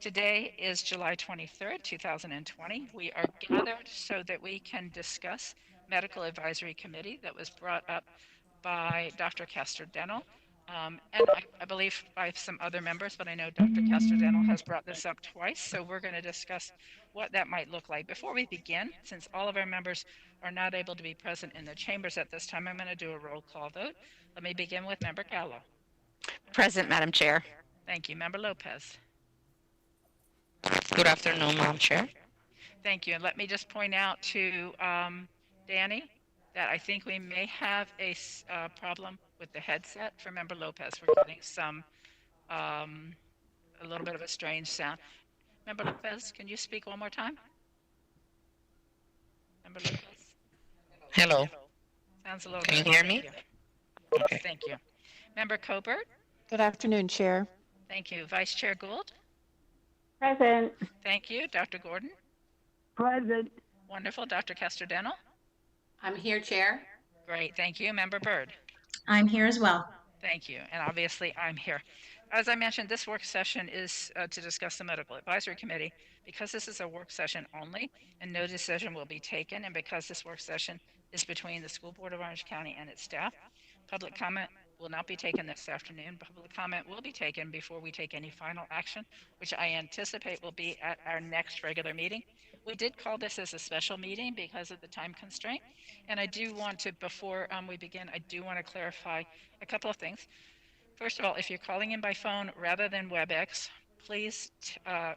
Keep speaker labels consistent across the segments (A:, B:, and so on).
A: Today is July 23rd, 2020. We are gathered so that we can discuss Medical Advisory Committee that was brought up by Dr. Castor-Dental, and I believe by some other members, but I know Dr. Castor-Dental has brought this up twice, so we're going to discuss what that might look like. Before we begin, since all of our members are not able to be present in their chambers at this time, I'm going to do a roll call vote. Let me begin with Member Gallo.
B: Present, Madam Chair.
A: Thank you. Member Lopez.
B: Good afternoon, Madam Chair.
A: Thank you. And let me just point out to Danny that I think we may have a problem with the headset for Member Lopez. We're getting a little bit of a strange sound. Member Lopez, can you speak one more time? Member Lopez?
B: Hello.
A: Sounds a little
B: Can you
A: better.
B: hear me?
A: Thank you.
B: Okay.
A: Thank you. Member Colbert?
C: Good afternoon, Chair.
A: Thank you. Vice Chair Gould?
D: Present.
A: Thank you. Dr. Gordon?
D: Present.
A: Wonderful. Dr. Castor-Dental?
E: I'm here, Chair.
A: Great. Thank you. Member Byrd?
E: I'm here as well.
A: Thank you. And obviously, I'm here. As I mentioned, this work session is to discuss the Medical Advisory Committee. Because this is a work session only and no decision will be taken, and because this work session is between the School Board of Orange County and its staff, public comment will not be taken this afternoon. Public comment will be taken before we take any final action, which I anticipate will be at our next regular meeting. We did call this as a special meeting because of the time constraint. And I do want to, before we begin, I do want to clarify a couple of things. First of all, if you're calling in by phone rather than WebEx, please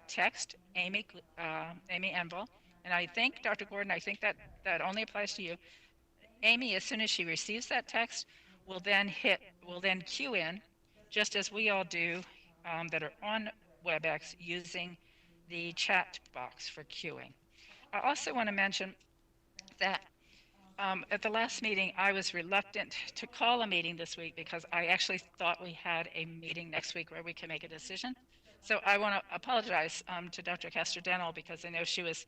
A: text Amy Envol. And I think, Dr. Gordon, I think that only applies to you. Amy, as soon as she receives that text, will then queue in, just as we all do that are on WebEx, using the chat box for queuing. I also want to mention that at the last meeting, I was reluctant to call a meeting this week because I actually thought we had a meeting next week where we can make a decision. So I want to apologize to Dr. Castor-Dental because I know she was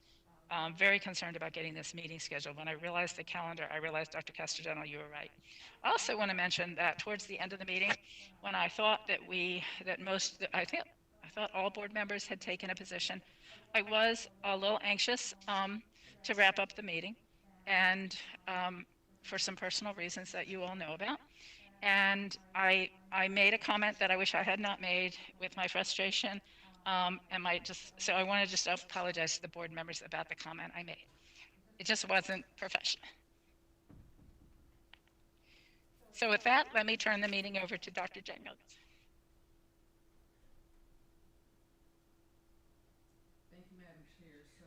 A: very concerned about getting this meeting scheduled. When I realized the calendar, I realized, Dr. Castor-Dental, you were right. I also want to mention that towards the end of the meeting, when I thought that I thought all board members had taken a position, I was a little anxious to wrap up the meeting, and for some personal reasons that you all know about. And I made a comment that I wish I had not made with my frustration. So I want to just apologize to the board members about the comment I made. It just wasn't professional. So with that, let me turn the meeting over to Dr. Jenkins.
F: Thank you, Madam Chair. So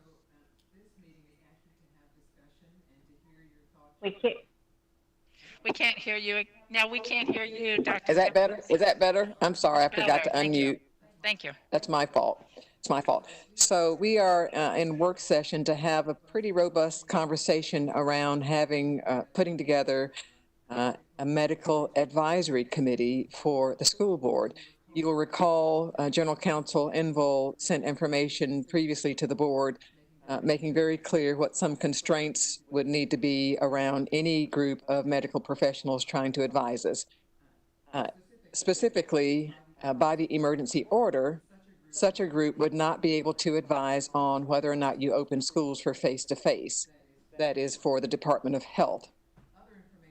F: this meeting is actually to have discussion and to hear your thoughts.
A: We can't hear you. Now we can't hear you, Dr.
G: Is that better? Is that better? I'm sorry, I forgot to
A: Thank you.
G: unmute.
A: Thank you.
G: That's my fault. It's my fault. So we are in work session to have a pretty robust conversation around putting together a medical advisory committee for the school board. You will recall General Counsel Envol sent information previously to the board making very clear what some constraints would need to be around any group of medical professionals trying to advise us. Specifically, by the emergency order, such a group would not be able to advise on whether or not you open schools for face-to-face. That is for the Department of Health.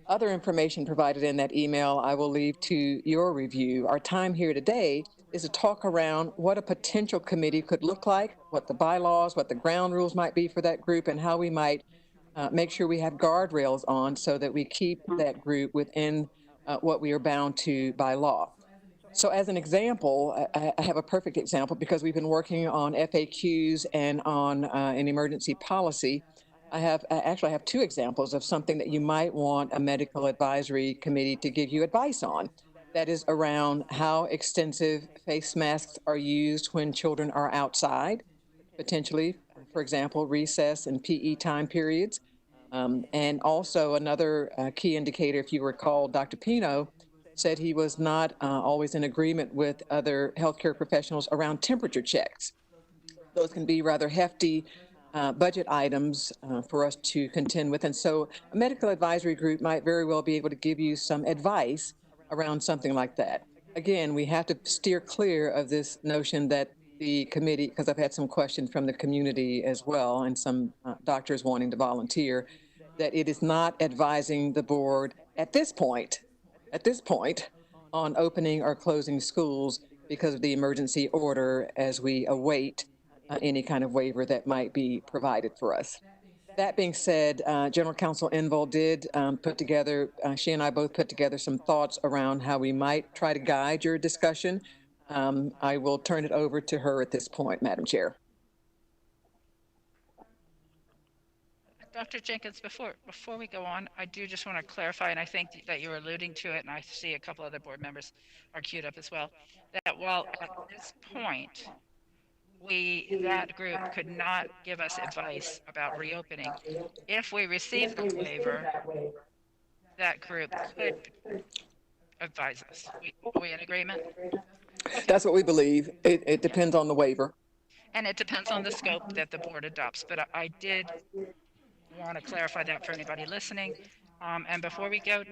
G: Other information provided in that email I will leave to your review. Our time here today is to talk around what a potential committee could look like, what the bylaws, what the ground rules might be for that group, and how we might make sure we have guardrails on so that we keep that group within what we are bound to by law. So as an example, I have a perfect example because we've been working on FAQs and on an emergency policy. I actually have two examples of something that you might want a medical advisory committee to give you advice on. That is around how extensive face masks are used when children are outside, potentially, for example, recess and PE time periods. And also another key indicator, if you recall, Dr. Pino said he was not always in agreement with other healthcare professionals around temperature checks. Those can be rather hefty budget items for us to contend with. And so a medical advisory group might very well be able to give you some advice around something like that. Again, we have to steer clear of this notion that the committee, because I've had some questions from the community as well, and some doctors wanting to volunteer, that it is not advising the board at this point, on opening or closing schools because of the emergency order as we await any kind of waiver that might be provided for us. That being said, General Counsel Envol did put together, she and I both put together some thoughts around how we might try to guide your discussion. I will turn it over to her at this point, Madam Chair.
A: Dr. Jenkins, before we go on, I do just want to clarify, and I think that you're alluding to it, and I see a couple other board members are queued up as well, that while at this point, that group could not give us advice about reopening, if we receive the waiver, that group could advise us. Are we in agreement?
G: That's what we believe. It depends on the waiver.
A: And it depends on the scope that the board adopts, but I did want to clarify that for anybody listening. And before we go,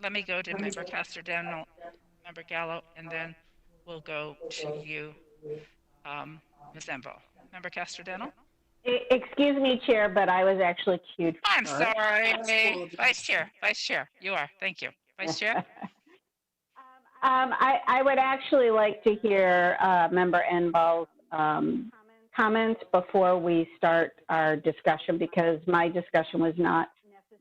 A: let me go to Member Casterdenal, Member Gallo, and then we'll go to you, Ms. Envol. Member Casterdenal?
D: Excuse me, Chair, but I was actually queued
A: I'm
D: first.
A: sorry, Vice Chair, you are, thank you. Vice Chair?
D: I would actually like to hear Member Envol's comments before we start our discussion, because my discussion was not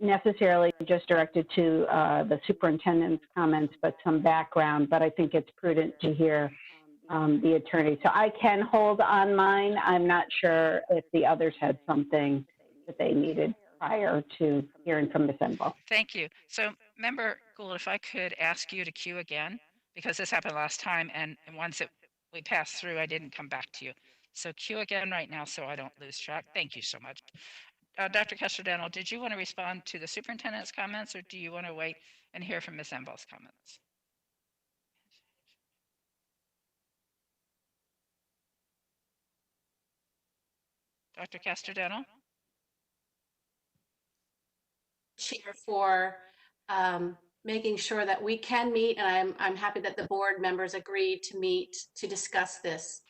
D: necessarily just directed to the superintendent's comments, but some background. But I think it's prudent to hear the attorney. So I can hold on mine. I'm not sure if the others had something that they needed prior to hearing from Ms. Envol.
A: Thank you. So Member Gould, if I could ask you to queue again, because this happened last time, and once we passed through, I didn't come back to you. So queue again right now so I don't lose track. Thank you so much. Dr. Casterdenal, did you want to respond to the superintendent's comments, or do you want to wait and hear from Ms. Envol's comments? Dr. Casterdenal?
E: Chair for making sure that we can meet, and I'm happy that the board members agreed to meet to discuss this.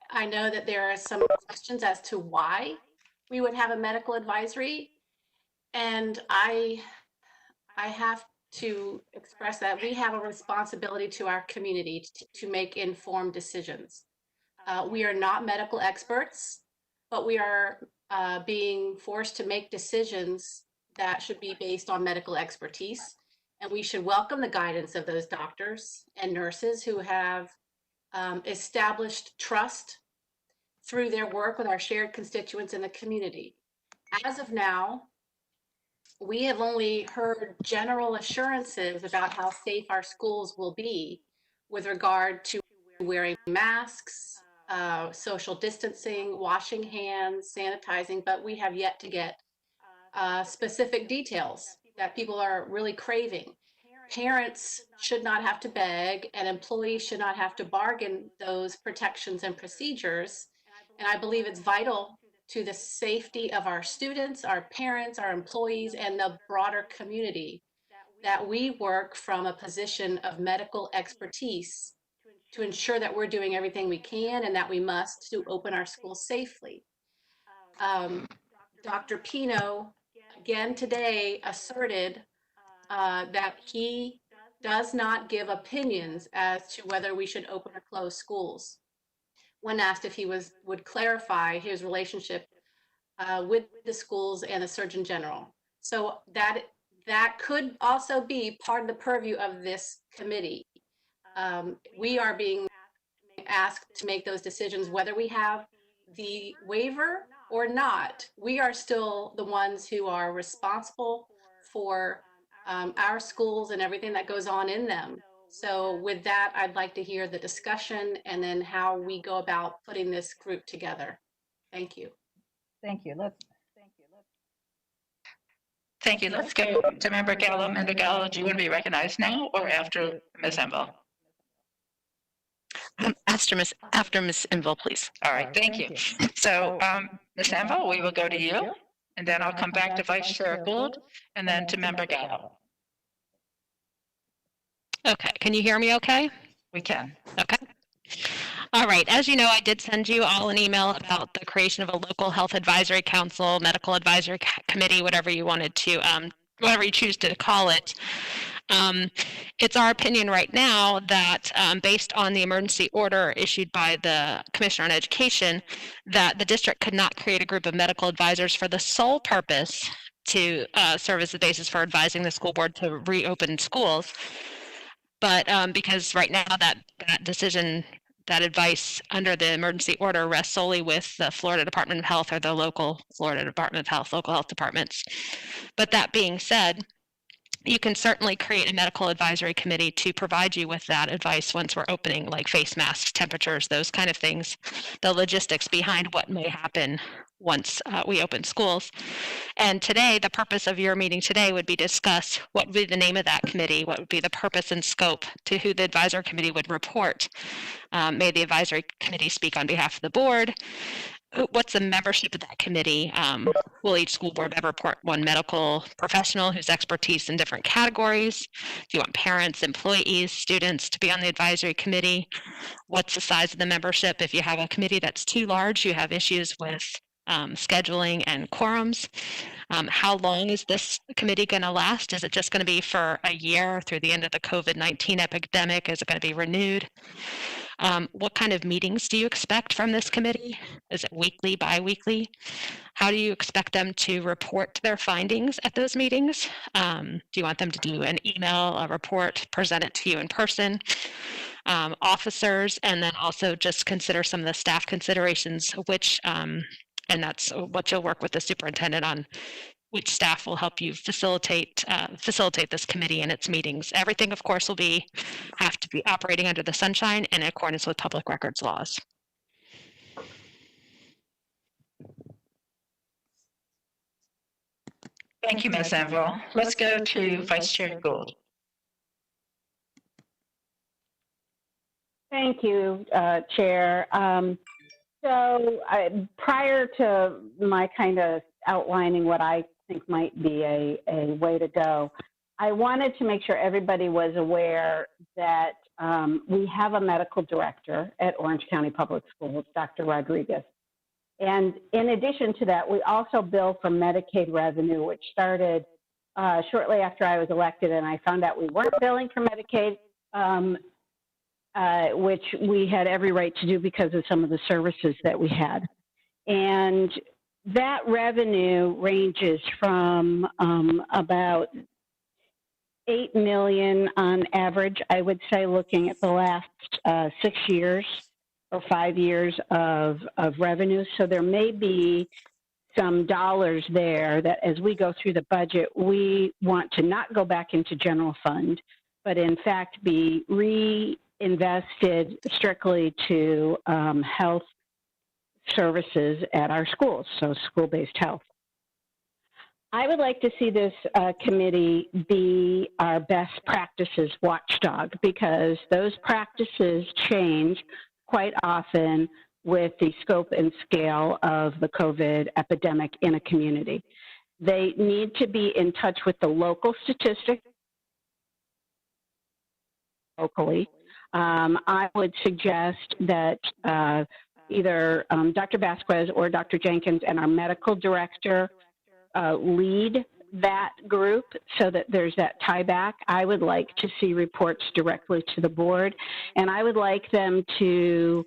E: I know that there are some questions as to why we would have a medical advisory, and I have to express that we have a responsibility to our community to make informed decisions. We are not medical experts, but we are being forced to make decisions that should be based on medical expertise. And we should welcome the guidance of those doctors and nurses who have established trust through their work with our shared constituents in the community. As of now, we have only heard general assurances about how safe our schools will be with regard to wearing masks, social distancing, washing hands, sanitizing, but we have yet to get specific details that people are really craving. Parents should not have to beg, and employees should not have to bargain those protections and procedures. And I believe it's vital to the safety of our students, our parents, our employees, and the broader community that we work from a position of medical expertise to ensure that we're doing everything we can and that we must to open our schools safely. Dr. Pino, again today, asserted that he does not give opinions as to whether we should open or close schools. When asked if he would clarify his relationship with the schools and the Surgeon General. So that could also be part of the purview of this committee. We are being asked to make those decisions, whether we have the waiver or not. We are still the ones who are responsible for our schools and everything that goes on in them. So with that, I'd like to hear the discussion and then how we go about putting this group together. Thank you.
C: Thank you.
A: Thank you. Let's go to Member Gallo. Member Gallo, do you want to be recognized now or after Ms. Envol?
B: After Ms. Envol, please.
A: All right, thank you. So, Ms. Envol, we will go to you, and then I'll come back to Vice Chair Gould, and then to Member Gallo.
B: Okay, can you hear me okay?
A: We can.
B: Okay. All right. As you know, I did send you all an email about the creation of a local health advisory council, medical advisory committee, whatever you wanted to, whatever you choose to call it. It's our opinion right now that based on the emergency order issued by the Commissioner on Education, that the district could not create a group of medical advisors for the sole purpose to serve as the basis for advising the school board to reopen schools. But because right now that decision, that advice under the emergency order rests solely with the Florida Department of Health or the local Florida Department of Health, local health departments. But that being said, you can certainly create a medical advisory committee to provide you with that advice once we're opening, like face masks, temperatures, those kind of things, the logistics behind what may happen once we open schools. And today, the purpose of your meeting today would be to discuss what would be the name of that committee, what would be the purpose and scope, to who the advisory committee would report. May the advisory committee speak on behalf of the board? What's the membership of that committee? Will each school board ever report one medical professional whose expertise in different categories? Do you want parents, employees, students to be on the advisory committee? What's the size of the membership? If you have a committee that's too large, you have issues with scheduling and quorums. How long is this committee going to last? Is it just going to be for a year through the end of the COVID-19 epidemic? Is it going to be renewed? What kind of meetings do you expect from this committee? Is it weekly, bi-weekly? How do you expect them to report their findings at those meetings? Do you want them to do an email, a report, present it to you in person? Officers, and then also just consider some of the staff considerations, which, and that's what you'll work with the superintendent on, which staff will help you facilitate this committee and its meetings. Everything, of course, will have to be operating under the sunshine and in accordance with public records laws.
A: Thank you, Ms. Enville. Let's go to Vice Chair Gould.
D: Thank you, Chair. Prior to my kind of outlining what I think might be a way to go, I wanted to make sure everybody was aware that we have a medical director at Orange County Public Schools, Dr. Rodriguez. And in addition to that, we also bill for Medicaid revenue, which started shortly after I was elected, and I found out we weren't billing for Medicaid, which we had every right to do because of some of the services that we had. And that revenue ranges from about $8 million on average, I would say, looking at the last 6 years or 5 years of revenue. So there may be some dollars there that as we go through the budget, we want to not go back into general fund, but in fact be reinvested strictly to health services at our schools, so school-based health. I would like to see this committee be our best practices watchdog, because those practices change quite often with the scope and scale of the COVID epidemic in a community. They need to be in touch with the local statistics locally. I would suggest that either Dr. Vasquez or Dr. Jenkins and our medical director lead that group so that there's that tie back. I would like to see reports directly to the board, and I would like them to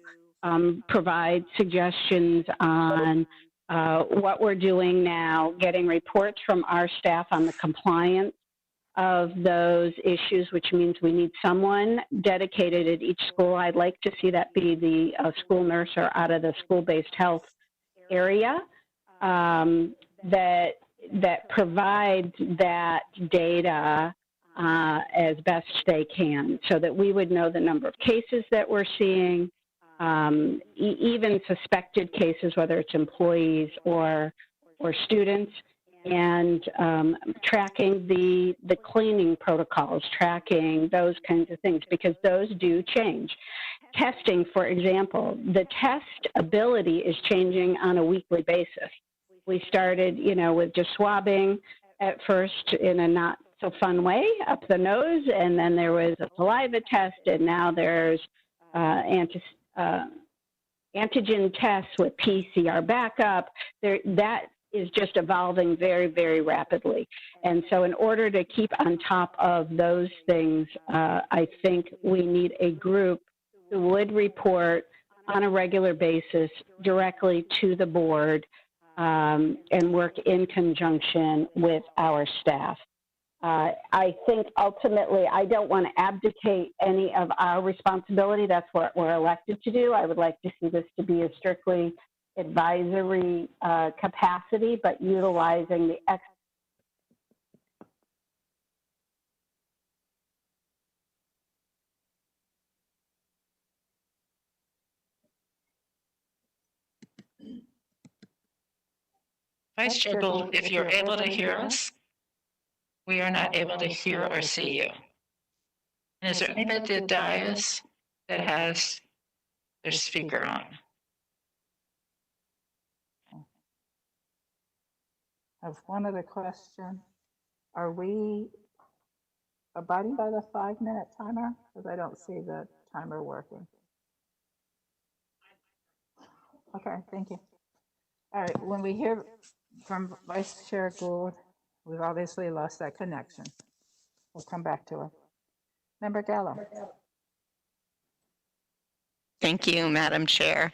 D: provide suggestions on what we're doing now, getting reports from our staff on the compliance of those issues, which means we need someone dedicated at each school. I'd like to see that be the school nurse or out of the school-based health area that provides that data as best they can, so that we would know the number of cases that we're seeing, even suspected cases, whether it's employees or students, and tracking the cleaning protocols, tracking those kinds of things, because those do change. Testing, for example, the test ability is changing on a weekly basis. We started, with just swabbing at first in a not so fun way up the nose, and then there was a saliva test, and now there's antigen tests with PCR backup. That is just evolving very, very rapidly. And so in order to keep on top of those things, I think we need a group who would report on a regular basis directly to the board and work in conjunction with our staff. I think ultimately I don't want to abdicate any of our responsibility. That's what we're elected to do. I would like to see this to be a strictly advisory capacity, but utilizing the
A: Vice Chair Gould, if you're able to hear us, we are not able to hear or see you. And is there anybody at the dais that has their speaker on?
C: I have one other question. Are we abiding by the 5-minute timer? Because I don't see the timer working. Okay, thank you. All right, when we hear from Vice Chair Gould, we've obviously lost that connection. We'll come back to her. Member Gallo.
H: Thank you, Madam Chair.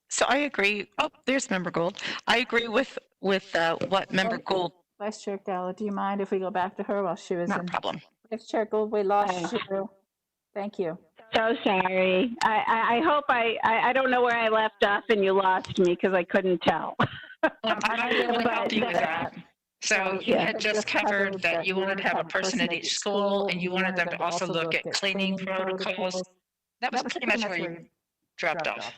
H: So I agree. Oh, there's Member Gould. I agree with what Member Gould.
C: Vice Chair Gallo, do you mind if we go back to her while she was
H: Not a
C: in?
H: problem.
C: Vice Chair Gould, we lost you. Thank you.
D: So sorry. I hope I don't know where I left off and you lost me because I couldn't tell.
A: I might be able to help you with that. So you had just covered that you wanted to have a person at each school and you wanted them to also look at cleaning protocols. That was pretty much where you dropped off.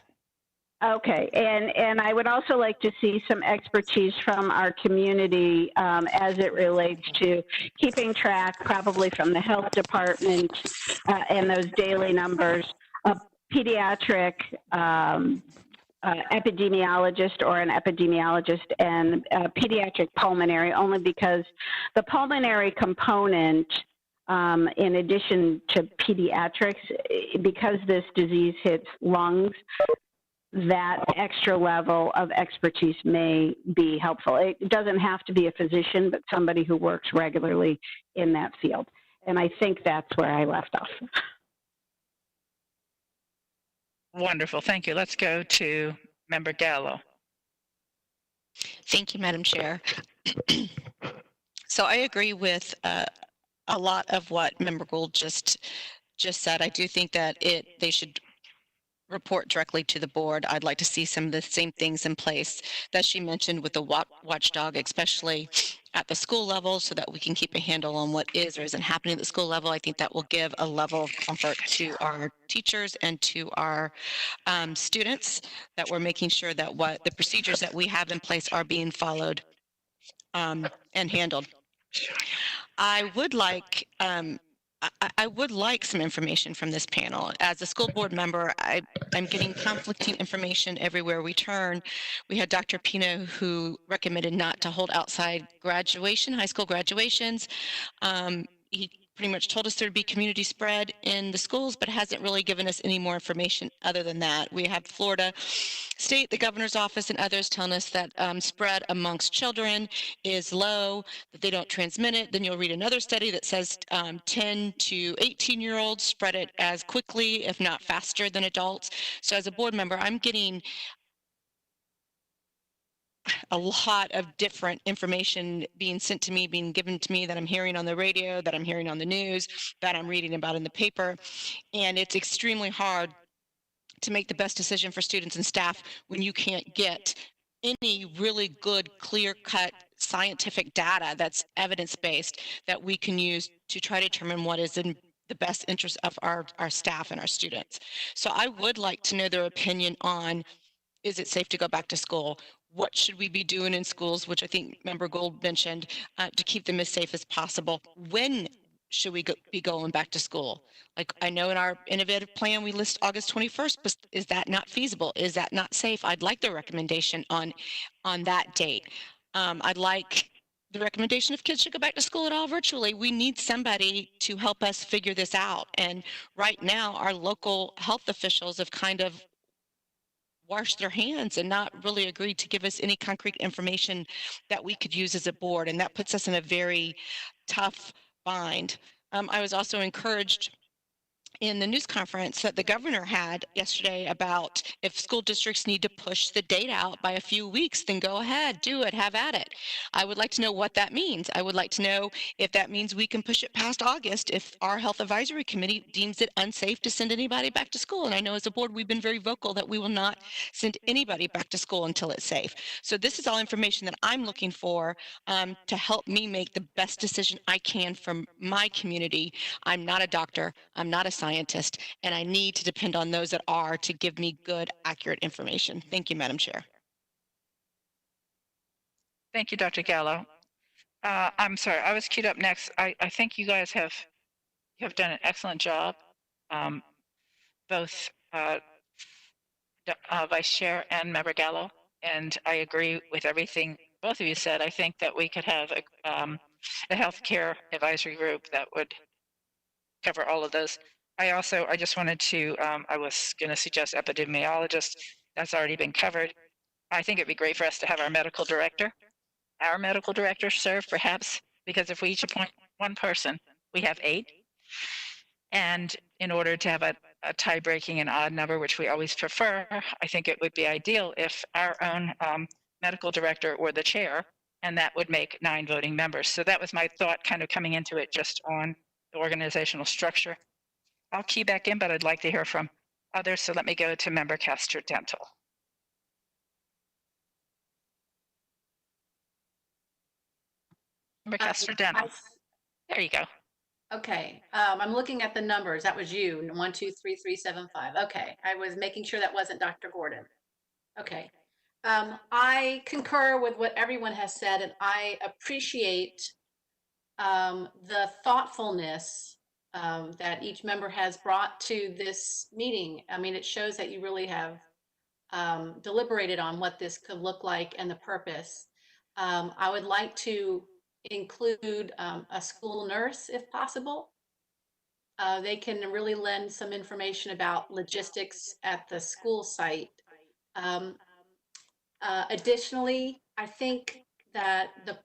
D: Okay, and I would also like to see some expertise from our community as it relates to keeping track, probably from the health department and those daily numbers, a pediatric epidemiologist or an epidemiologist and pediatric pulmonary, only because the pulmonary component, in addition to pediatrics, because this disease hits lungs, that extra level of expertise may be helpful. It doesn't have to be a physician, but somebody who works regularly in that field. And I think that's where I left off.
A: Wonderful. Thank you. Let's go to Member Gallo.
H: Thank you, Madam Chair. So I agree with a lot of what Member Gould just said. I do think that they should report directly to the board. I'd like to see some of the same things in place that she mentioned with the watchdog, especially at the school level, so that we can keep a handle on what is or isn't happening at the school level. I think that will give a level of comfort to our teachers and to our students, that we're making sure that what the procedures that we have in place are being followed and handled. I would like some information from this panel. As a school board member, I'm getting conflicting information everywhere we turn. We had Dr. Pino, who recommended not to hold outside high school graduations. He pretty much told us there'd be community spread in the schools, but hasn't really given us any more information other than that. We have Florida State, the governor's office, and others telling us that spread amongst children is low, that they don't transmit it. Then you'll read another study that says 10 to 18-year-olds spread it as quickly, if not faster, than adults. So as a board member, I'm getting a lot of different information being sent to me, being given to me, that I'm hearing on the radio, that I'm hearing on the news, that I'm reading about in the paper. And it's extremely hard to make the best decision for students and staff when you can't get any really good, clear-cut scientific data that's evidence-based that we can use to try to determine what is in the best interest of our staff and our students. So I would like to know their opinion on, is it safe to go back to school? What should we be doing in schools, which I think Member Gould mentioned, to keep them as safe as possible? When should we be going back to school? Like, I know in our innovative plan, we list August 21st, but is that not feasible? Is that not safe? I'd like the recommendation on that date. I'd like the recommendation if kids should go back to school at all virtually. We need somebody to help us figure this out. And right now, our local health officials have kind of washed their hands and not really agreed to give us any concrete information that we could use as a board. And that puts us in a very tough bind. I was also encouraged in the news conference that the governor had yesterday about if school districts need to push the date out by a few weeks, then go ahead, do it, have at it. I would like to know what that means. I would like to know if that means we can push it past August if our health advisory committee deems it unsafe to send anybody back to school. And I know as a board, we've been very vocal that we will not send anybody back to school until it's safe. So this is all information that I'm looking for to help me make the best decision I can for my community. I'm not a doctor. I'm not a scientist, and I need to depend on those that are to give me good, accurate information. Thank you, Madam Chair.
A: Thank you, Dr. Gallo. I'm sorry, I was queued up next. I think you guys have done an excellent job, both Vice Chair and Member Gallo, and I agree with everything both of you said. I think that we could have a healthcare advisory group that would cover all of those. I just wanted to, I was going to suggest epidemiologist. That's already been covered. I think it'd be great for us to have our medical director serve perhaps, because if we each appoint one person, we have 8. And in order to have a tie-breaking and odd number, which we always prefer, I think it would be ideal if our own medical director were the chair, and that would make 9 voting members. So that was my thought kind of coming into it just on the organizational structure. I'll key back in, but I'd like to hear from others. So let me go to Member Castor Dental. Member Castor Dental. There you go.
E: Okay, I'm looking at the numbers. That was you, 1, 2, 3, 3, 7, 5. Okay, I was making sure that wasn't Dr. Gordon. Okay, I concur with what everyone has said, and I appreciate the thoughtfulness that each member has brought to this meeting. I mean, it shows that you really have deliberated on what this could look like and the purpose. I would like to include a school nurse if possible. They can really lend some information about logistics at the school site. Additionally, I think that the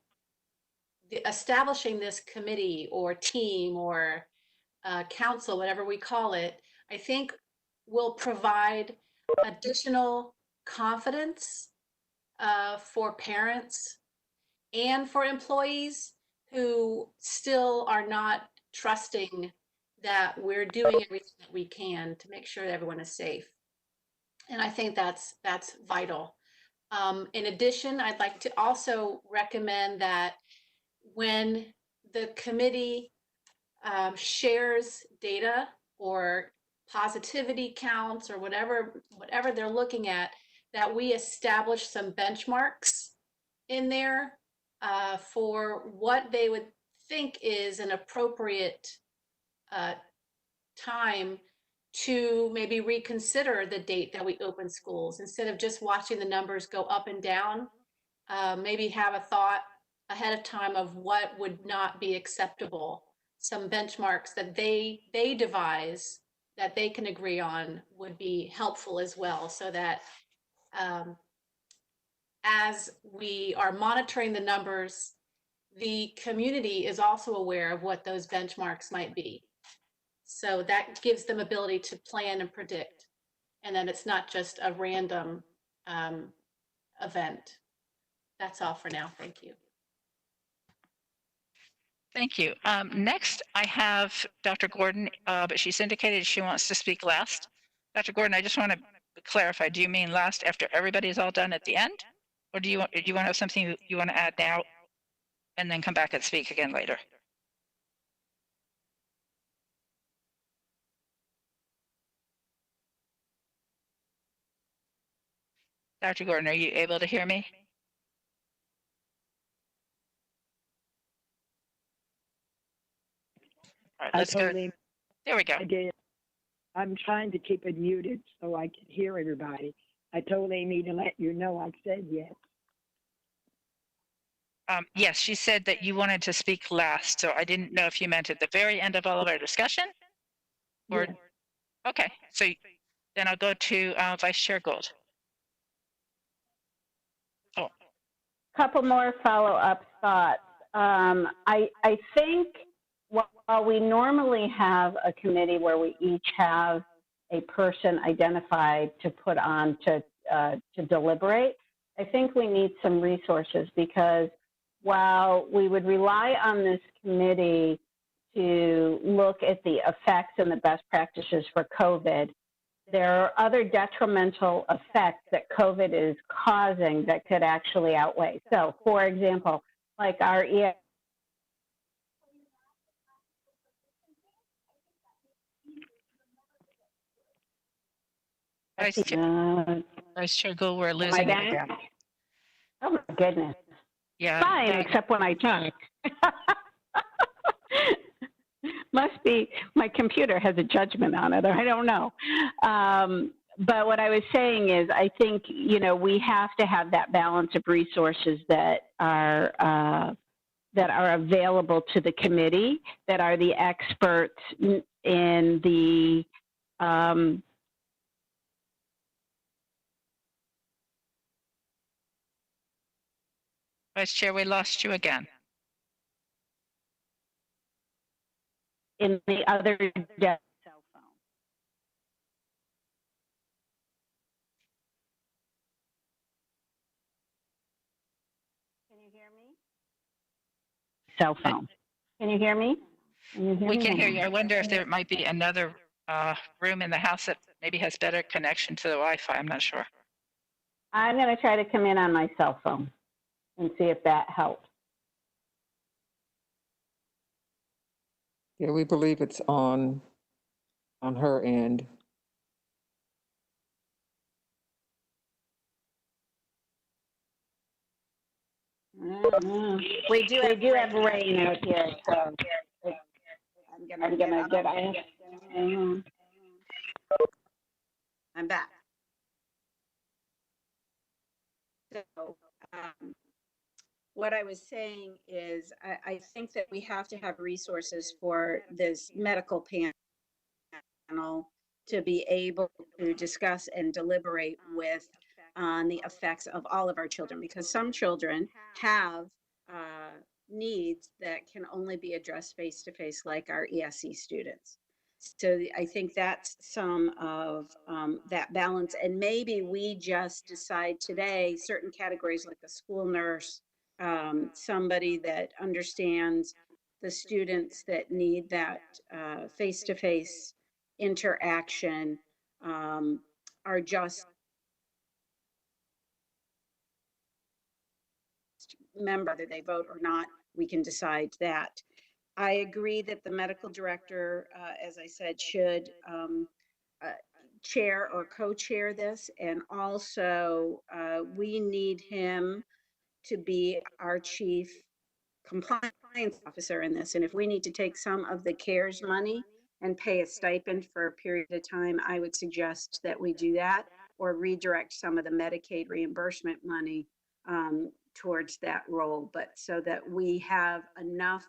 E: establishing this committee or team or council, whatever we call it, I think will provide additional confidence for parents and for employees who still are not trusting that we're doing everything that we can to make sure that everyone is safe. And I think that's vital. In addition, I'd like to also recommend that when the committee shares data or positivity counts or whatever they're looking at, that we establish some benchmarks in there for what they would think is an appropriate time to maybe reconsider the date that we open schools instead of just watching the numbers go up and down. Maybe have a thought ahead of time of what would not be acceptable, some benchmarks that they devise that they can agree on would be helpful as well, so that as we are monitoring the numbers, the community is also aware of what those benchmarks might be. So that gives them ability to plan and predict, and then it's not just a random event. That's all for now. Thank you.
A: Thank you. Next, I have Dr. Gordon, but she's indicated she wants to speak last. Dr. Gordon, I just want to clarify, do you mean last after everybody's all done at the end? Or do you want to have something you want to add now and then come back and speak again later? Dr. Gordon, are you able to hear me? All right, let's go. There we go.
I: I did. I'm trying to keep it muted so I can hear everybody. I told Amy to let you know I said yes.
A: Yes, she said that you wanted to speak last, so I didn't know if you meant at the very end of all of our discussion or,
I: Yeah.
A: okay, so then I'll go to Vice Chair Gould. Oh,
D: Couple more follow-up thoughts. I think while we normally have a committee where we each have a person identified to put on to deliberate, I think we need some resources because while we would rely on this committee to look at the effects and the best practices for COVID, there are other detrimental effects that COVID is causing that could actually outweigh. So, for example, like our
A: Vice Chair Gould, we're
D: am I
A: losing you
D: back?
A: again.
D: Oh my goodness.
A: Yeah.
D: Fine, except when I talk. Must be my computer has a judgment on it, or I don't know. But what I was saying is, I think we have to have that balance of resources that are available to the committee, that are the experts in the
A: Vice Chair, we lost you again.
D: in the other cell phone. Can you hear me? Cell phone. Can you hear me?
A: We can hear you. I wonder if there might be another room in the house that maybe has better connection to the Wi-Fi. I'm not sure.
D: I'm going to try to come in on my cell phone and see if that helps.
G: Yeah, we believe it's on her end.
D: We do have rain out here, so I'm gonna get. I'm back. So, what I was saying is, I think that we have to have resources for this medical panel to be able to discuss and deliberate with on the effects of all of our children, because some children have needs that can only be addressed face to face, like our ESE students. So I think that's some of that balance. And maybe we just decide today certain categories like a school nurse, somebody that understands the students that need that face to face interaction, are just member, whether they vote or not, we can decide that. I agree that the medical director, as I said, should chair or co-chair this. And also, we need him to be our chief compliance officer in this. And if we need to take some of the CARES money and pay a stipend for a period of time, I would suggest that we do that, or redirect some of the Medicaid reimbursement money towards that role, but so that we have enough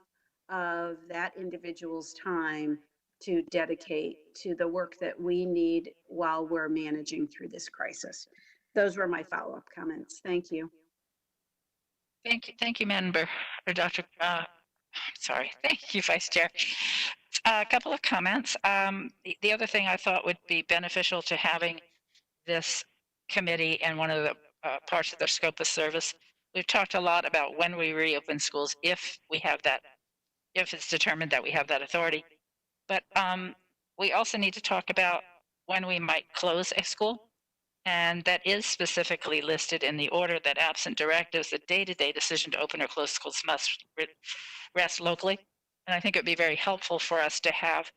D: of that individual's time to dedicate to the work that we need while we're managing through this crisis. Those were my follow-up comments. Thank you.
A: Thank you, member, or Dr. Sorry, thank you, Vice Chair. A couple of comments. The other thing I thought would be beneficial to having this committee and one of the parts of their scope of service. We've talked a lot about when we reopen schools, if we have that, if it's determined that we have that authority. But we also need to talk about when we might close a school. And that is specifically listed in the order that absent directives, the day-to-day decision to open or close schools must rest locally. And I think it would be very helpful for us to have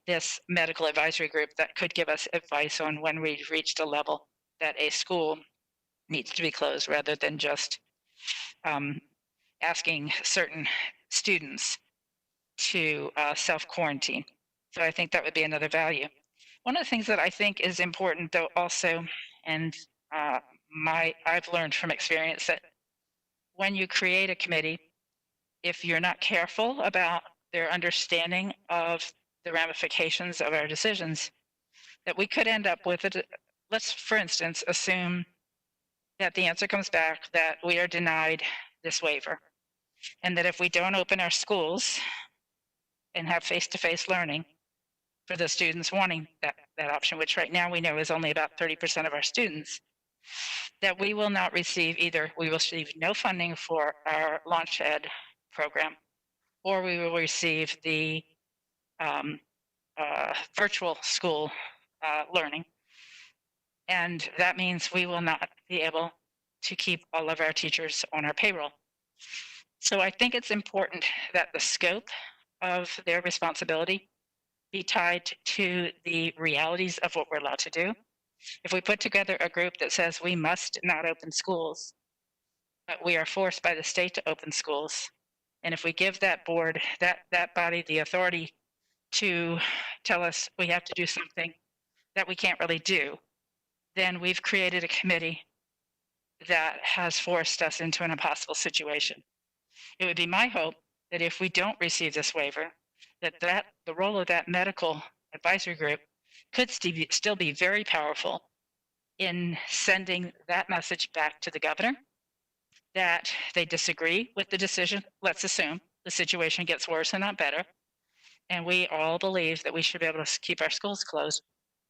A: this medical advisory group that could give us advice on when we've reached a level that a school needs to be closed, rather than just asking certain students to self-quarantine. So I think that would be another value. One of the things that I think is important, though, also, and I've learned from experience that when you create a committee, if you're not careful about their understanding of the ramifications of our decisions, that we could end up with it. Let's, for instance, assume that the answer comes back that we are denied this waiver, and that if we don't open our schools and have face-to-face learning for the students wanting that option, which right now we know is only about 30% of our students, that we will not receive either, we will receive no funding for our Launch Ed program, or we will receive the virtual school learning. And that means we will not be able to keep all of our teachers on our payroll. So I think it's important that the scope of their responsibility be tied to the realities of what we're allowed to do. If we put together a group that says we must not open schools, but we are forced by the state to open schools, and if we give that board, that body, the authority to tell us we have to do something that we can't really do, then we've created a committee that has forced us into an impossible situation. It would be my hope that if we don't receive this waiver, that the role of that medical advisory group could still be very powerful in sending that message back to the governor, that they disagree with the decision. Let's assume the situation gets worse and not better, and we all believe that we should be able to keep our schools closed.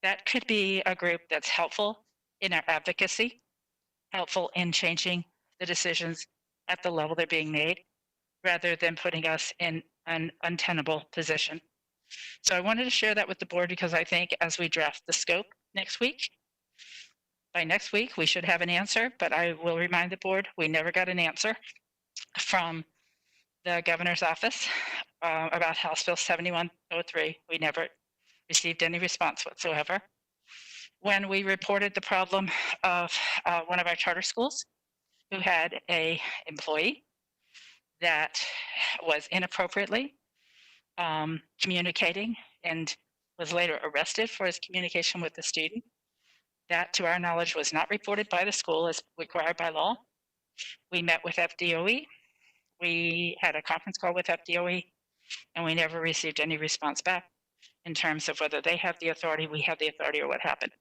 A: That could be a group that's helpful in our advocacy, helpful in changing the decisions at the level they're being made, rather than putting us in an untenable position. So I wanted to share that with the board because I think as we draft the scope next week, by next week we should have an answer, but I will remind the board, we never got an answer from the governor's office about House Bill 7103. We never received any response whatsoever. When we reported the problem of one of our charter schools who had a employee that was inappropriately communicating and was later arrested for his communication with the student, that to our knowledge was not reported by the school as required by law. We met with FDOE. We had a conference call with FDOE, and we never received any response back in terms of whether they have the authority, we have the authority, or what happened.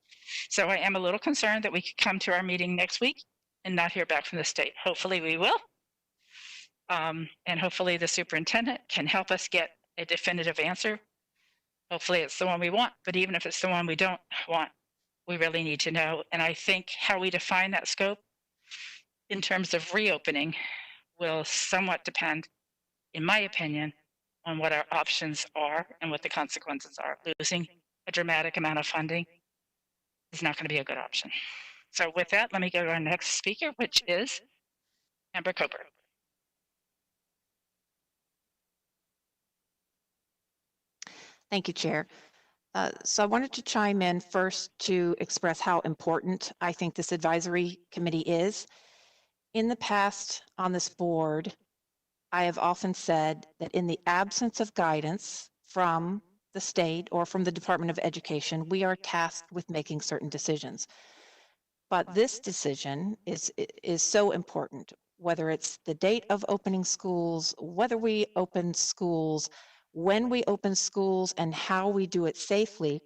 A: So I am a little concerned that we could come to our meeting next week and not hear back from the state. Hopefully we will. And hopefully the superintendent can help us get a definitive answer. Hopefully it's the one we want, but even if it's the one we don't want, we really need to know. And I think how we define that scope in terms of reopening will somewhat depend, in my opinion, on what our options are and what the consequences are. Losing a dramatic amount of funding is not going to be a good option. So with that, let me go to our next speaker, which is Amber Coper.
J: Thank you, Chair. So I wanted to chime in first to express how important I think this advisory committee is. In the past on this board, I have often said that in the absence of guidance from the state or from the Department of Education, we are tasked with making certain decisions. But this decision is so important, whether it's the date of opening schools, whether we open schools, when we open schools, and how we do it safely.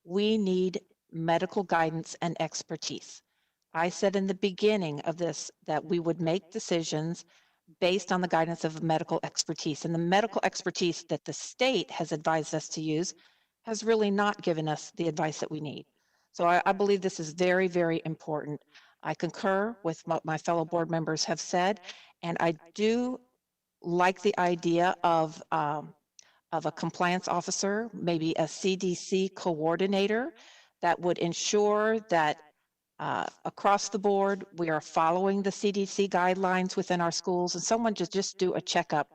J: We need medical guidance and expertise. I said in the beginning of this that we would make decisions based on the guidance of medical expertise, and the medical expertise that the state has advised us to use has really not given us the advice that we need. So I believe this is very, very important. I concur with what my fellow board members have said, and I do like the idea of a compliance officer, maybe a CDC coordinator that would ensure that across the board, we are following the CDC guidelines within our schools, and someone just do a checkup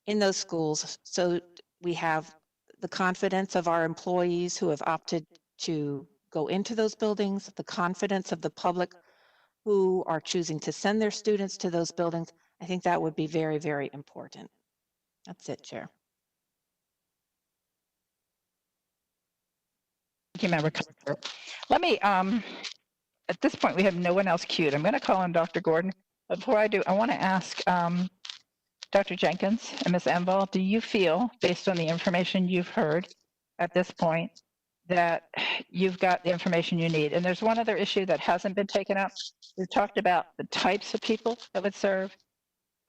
J: in those schools so we have the confidence of our employees who have opted to go into those buildings, the confidence of the public who are choosing to send their students to those buildings. I think that would be very, very important. That's it, Chair.
C: Thank you, Member Coker. Let me, at this point, we have no one else queued. I'm going to call on Dr. Gordon. Before I do, I want to ask Dr. Jenkins and Ms. Enval, do you feel, based on the information you've heard at this point, that you've got the information you need? And there's one other issue that hasn't been taken up. We've talked about the types of people that would serve.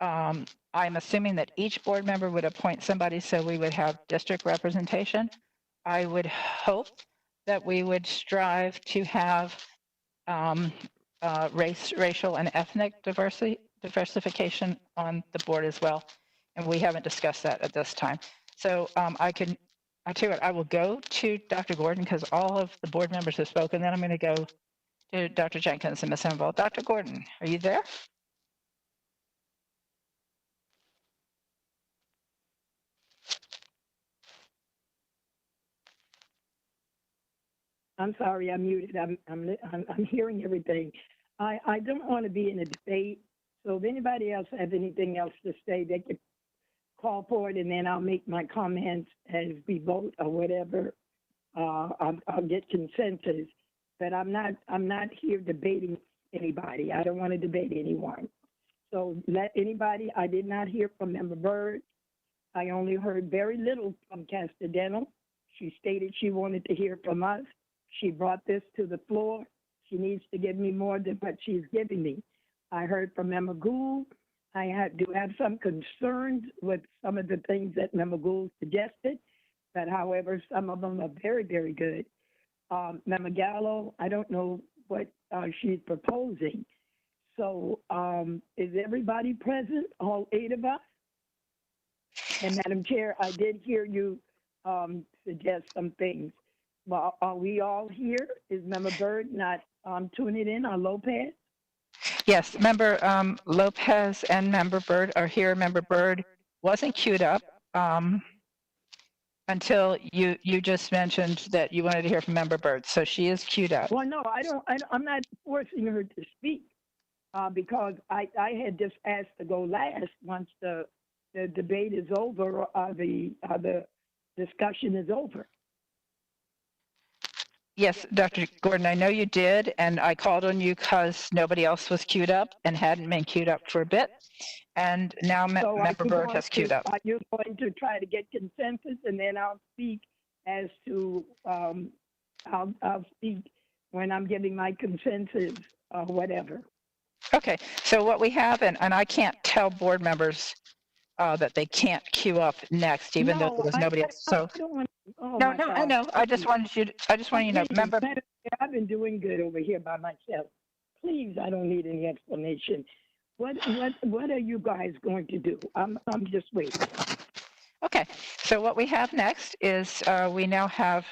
C: I'm assuming that each board member would appoint somebody, so we would have district representation. I would hope that we would strive to have racial and ethnic diversification on the board as well. And we haven't discussed that at this time. So I tell you what, I will go to Dr. Gordon because all of the board members have spoken. Then I'm going to go to Dr. Jenkins and Ms. Enval. Dr. Gordon, are you there?
I: I'm sorry, I'm muted. I'm hearing everything. I don't want to be in a debate. So if anybody else has anything else to say, they can call for it, and then I'll make my comments as we vote or whatever. I'll get consensus. But I'm not here debating anybody. I don't want to debate anyone. So let anybody. I did not hear from Member Byrd. I only heard very little from Castadental. She stated she wanted to hear from us. She brought this to the floor. She needs to give me more than what she's giving me. I heard from Member Gould. I do have some concerns with some of the things that Member Gould suggested, but however, some of them are very, very good. Member Gallo, I don't know what she's proposing. So is everybody present, all 8 of us? And Madam Chair, I did hear you suggest some things. Well, are we all here? Is Member Byrd not tuning in, or Lopez?
C: Yes, Member Lopez and Member Byrd are here. Member Byrd wasn't queued up until you just mentioned that you wanted to hear from Member Byrd. So she is queued up.
I: Well, no, I'm not forcing her to speak because I had just asked to go last once the debate is over or the discussion is over.
C: Yes, Dr. Gordon, I know you did, and I called on you because nobody else was queued up and hadn't been queued up for a bit. And now Member Byrd has queued up.
I: Are you going to try to get consensus, and then I'll speak as to, I'll speak when I'm giving my consensus or whatever.
C: Okay, so what we have, and I can't tell board members that they can't queue up next, even though there was nobody else. So no, I know. I just wanted you to know. Member,
I: I've been doing good over here by myself. Please, I don't need any explanation. What are you guys going to do? I'm just waiting.
C: Okay, so what we have next is we now have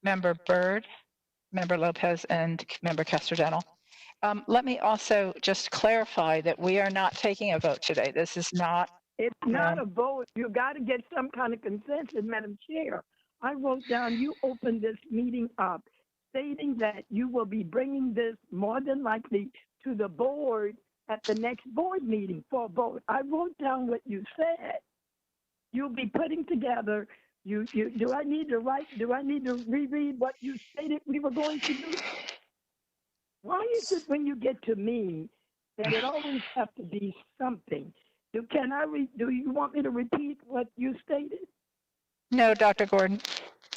C: Member Byrd, Member Lopez, and Member Castadental. Let me also just clarify that we are not taking a vote today. This is not.
I: It's not a vote. You got to get some kind of consensus, Madam Chair. I wrote down, you opened this meeting up stating that you will be bringing this more than likely to the board at the next board meeting for a vote. I wrote down what you said. You'll be putting together, do I need to reread what you stated we were going to do? Why is it when you get to me that it always has to be something? Do you want me to repeat what you stated?
C: No, Dr. Gordon,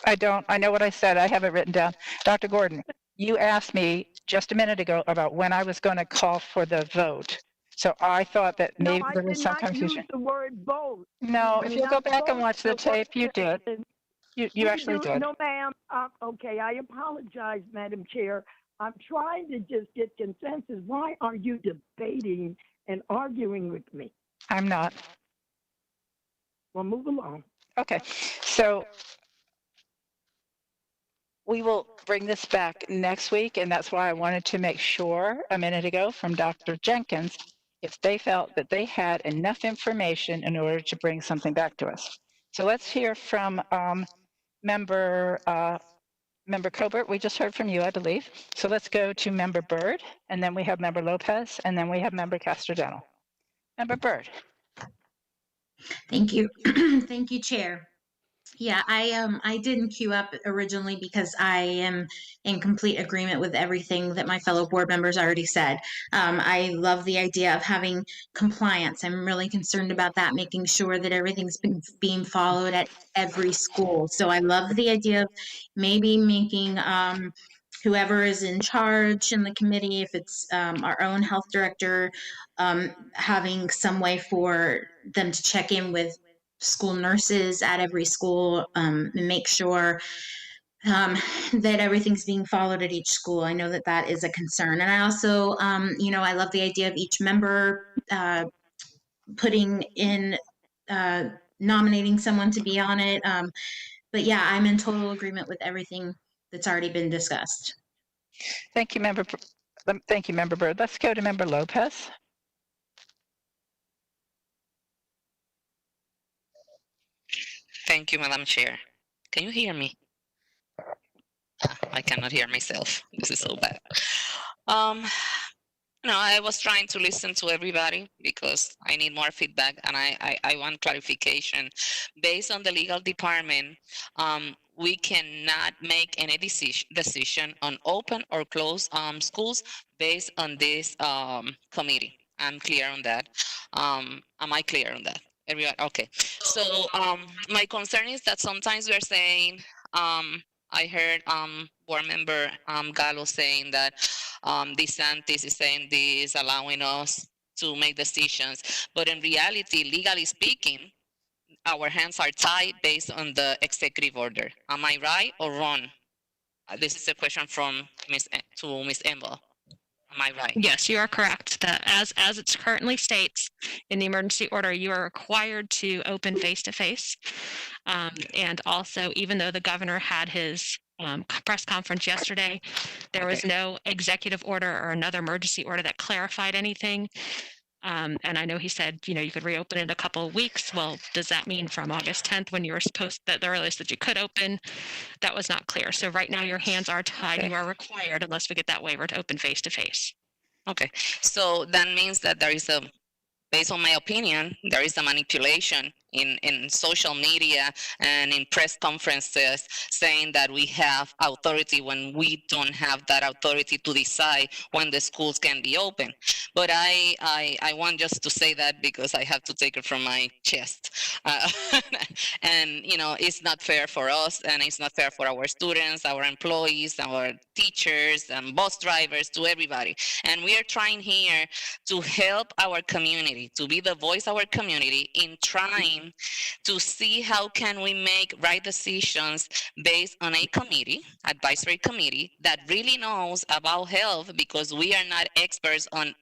C: I don't. I know what I said. I have it written down. Dr. Gordon, you asked me just a minute ago about when I was going to call for the vote. So I thought that maybe there was some confusion.
I: I did not use the word vote.
C: No, if you go back and watch the tape, you did. You actually did.
I: No, ma'am. Okay, I apologize, Madam Chair. I'm trying to just get consensus. Why are you debating and arguing with me?
C: I'm not.
I: Well, move along.
C: Okay, so we will bring this back next week, and that's why I wanted to make sure a minute ago from Dr. Jenkins if they felt that they had enough information in order to bring something back to us. So let's hear from Member Colbert. We just heard from you, I believe. So let's go to Member Byrd, and then we have Member Lopez, and then we have Member Castadental. Member Byrd.
K: Thank you. Thank you, Chair. Yeah, I didn't queue up originally because I am in complete agreement with everything that my fellow board members already said. I love the idea of having compliance. I'm really concerned about that, making sure that everything's being followed at every school. So I love the idea of maybe making whoever is in charge in the committee, if it's our own health director, having some way for them to check in with school nurses at every school, and make sure that everything's being followed at each school. I know that that is a concern. And I also, I love the idea of each member putting in, nominating someone to be on it. But yeah, I'm in total agreement with everything that's already been discussed.
C: Thank you, Member Byrd. Let's go to Member Lopez.
L: Thank you, Madam Chair. Can you hear me? I cannot hear myself. This is so bad. No, I was trying to listen to everybody because I need more feedback and I want clarification. Based on the legal department, we cannot make any decision on open or close schools based on this committee. I'm clear on that. Am I clear on that? Everyone, okay. So my concern is that sometimes we're saying, I heard board member Gallo saying that DeSantis is saying this, allowing us to make decisions. But in reality, legally speaking, our hands are tied based on the executive order. Am I right or wrong? This is a question from Ms. to Ms. Emble. Am I right?
B: Yes, you are correct. That as it currently states in the emergency order, you are required to open face-to-face. And also, even though the governor had his press conference yesterday, there was no executive order or another emergency order that clarified anything. And I know he said, you could reopen in a couple of weeks. Well, does that mean from August 10th when you were supposed that the earliest that you could open? That was not clear. So right now your hands are tied. You are required, unless we get that waiver, to open face-to-face.
L: Okay, so that means that there is based on my opinion, there is a manipulation in social media and in press conferences saying that we have authority when we don't have that authority to decide when the schools can be open. But I want just to say that because I have to take it from my chest. And, it's not fair for us and it's not fair for our students, our employees, our teachers and bus drivers, to everybody. And we are trying here to help our community, to be the voice of our community in trying to see how can we make right decisions based on a committee, advisory committee, that really knows about health, because we are not experts on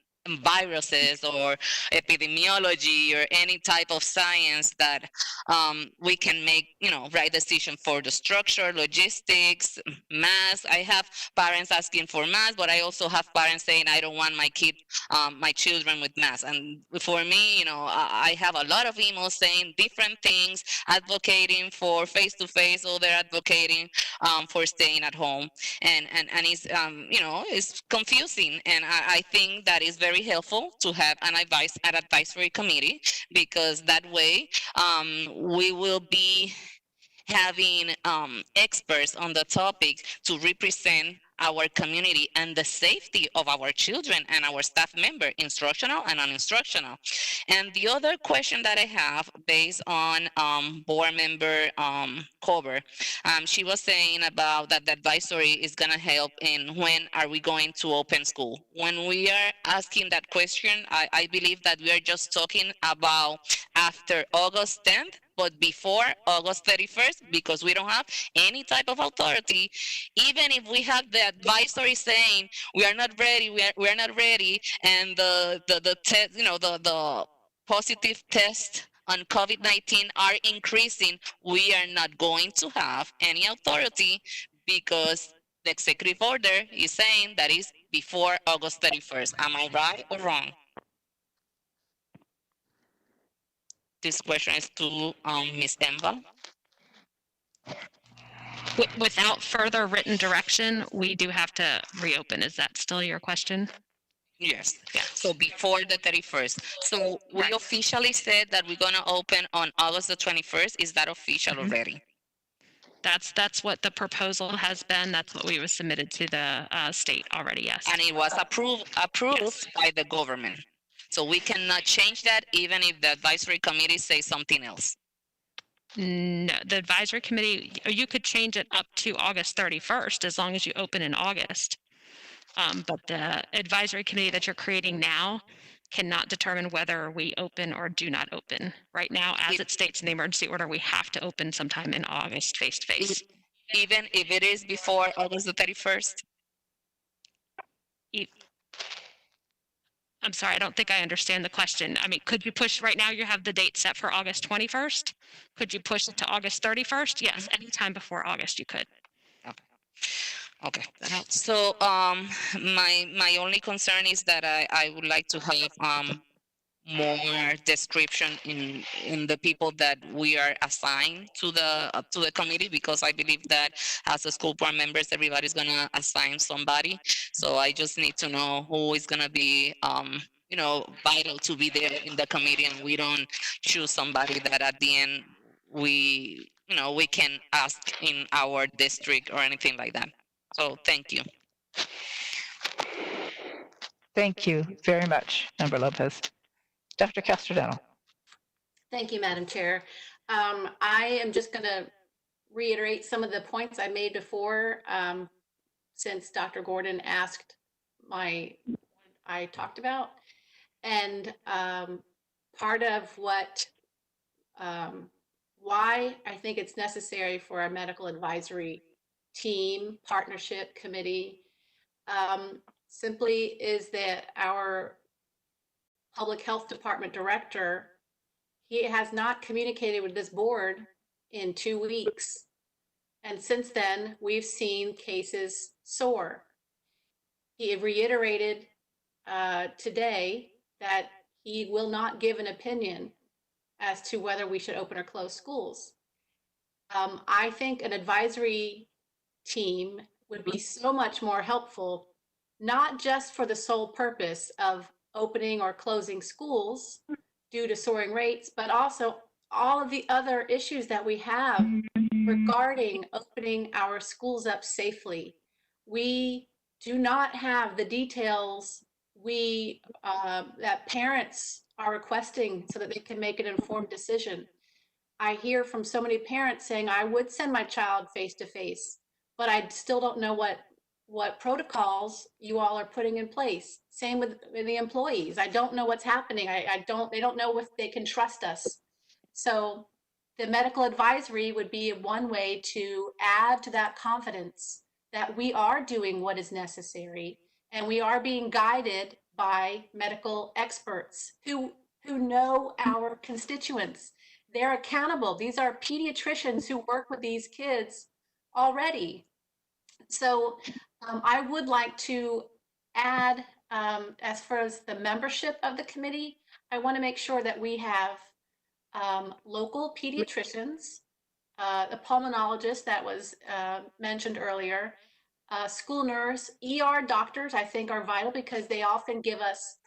L: viruses or epidemiology or any type of science that we can make right decision for the structure, logistics, masks. I have parents asking for masks, but I also have parents saying I don't want my children with masks. And for me, I have a lot of emails saying different things, advocating for face-to-face, or they're advocating for staying at home, and it's it's confusing. And I think that is very helpful to have an advisory committee, because that way we will be having experts on the topic to represent our community and the safety of our children and our staff member, instructional and non-instructional. And the other question that I have, based on board member Cover, she was saying about that the advisory is going to help in when are we going to open school. When we are asking that question, I believe that we are just talking about after August 10th, but before August 31st, because we don't have any type of authority. Even if we have the advisory saying we are not ready, we are not ready, and the test, the positive test on COVID-19 are increasing, we are not going to have any authority, because the executive order is saying that is before August 31st. Am I right or wrong? This question is to Ms. Emba.
B: Without further written direction, we do have to reopen. Is that still your question?
L: Yes. Yeah. So before the 31st. So we officially said that we're going to open on August the 21st. Is that official already?
B: That's what the proposal has been. That's what we was submitted to the state already, yes.
L: And it was approved
B: Yes.
L: by the government. So we cannot change that even if the advisory committee says something else.
B: No, the advisory committee, you could change it up to August 31st as long as you open in August. But the advisory committee that you're creating now cannot determine whether we open or do not open. Right now, as it states in the emergency order, we have to open sometime in August face-to-face.
L: Even if it is before August the 31st?
B: I'm sorry, I don't think I understand the question. I mean, could you push, right now you have the date set for August 21st? Could you push it to August 31st? Yes, anytime before August you could.
L: Okay. So my only concern is that I would like to have more description in the people that we are assigned to the committee, because I believe that as a school board members, everybody's gonna assign somebody. So I just need to know who is gonna be vital to be there in the committee, and we don't choose somebody that at the end we can ask in our district or anything like that. So thank you.
C: Thank you very much, Member Lopez. Dr. Castrodental.
E: Thank you, Madam Chair. I am just going to reiterate some of the points I made before, since Dr. Gordon asked I talked about. And part of why I think it's necessary for our medical advisory team, partnership committee, simply is that our public health department director, he has not communicated with this board in 2 weeks. And since then, we've seen cases soar. He reiterated today that he will not give an opinion as to whether we should open or close schools. I think an advisory team would be so much more helpful, not just for the sole purpose of opening or closing schools due to soaring rates, but also all of the other issues that we have regarding opening our schools up safely. We do not have the details that parents are requesting so that they can make an informed decision. I hear from so many parents saying, I would send my child face-to-face, but I still don't know what protocols you all are putting in place. Same with the employees. I don't know what's happening. They don't know if they can trust us. So the medical advisory would be one way to add to that confidence that we are doing what is necessary and we are being guided by medical experts who know our constituents. They're accountable. These are pediatricians who work with these kids already. So I would like to add, as far as the membership of the committee, I want to make sure that we have local pediatricians, a pulmonologist that was mentioned earlier, school nurse, ER doctors, I think are vital because they often give us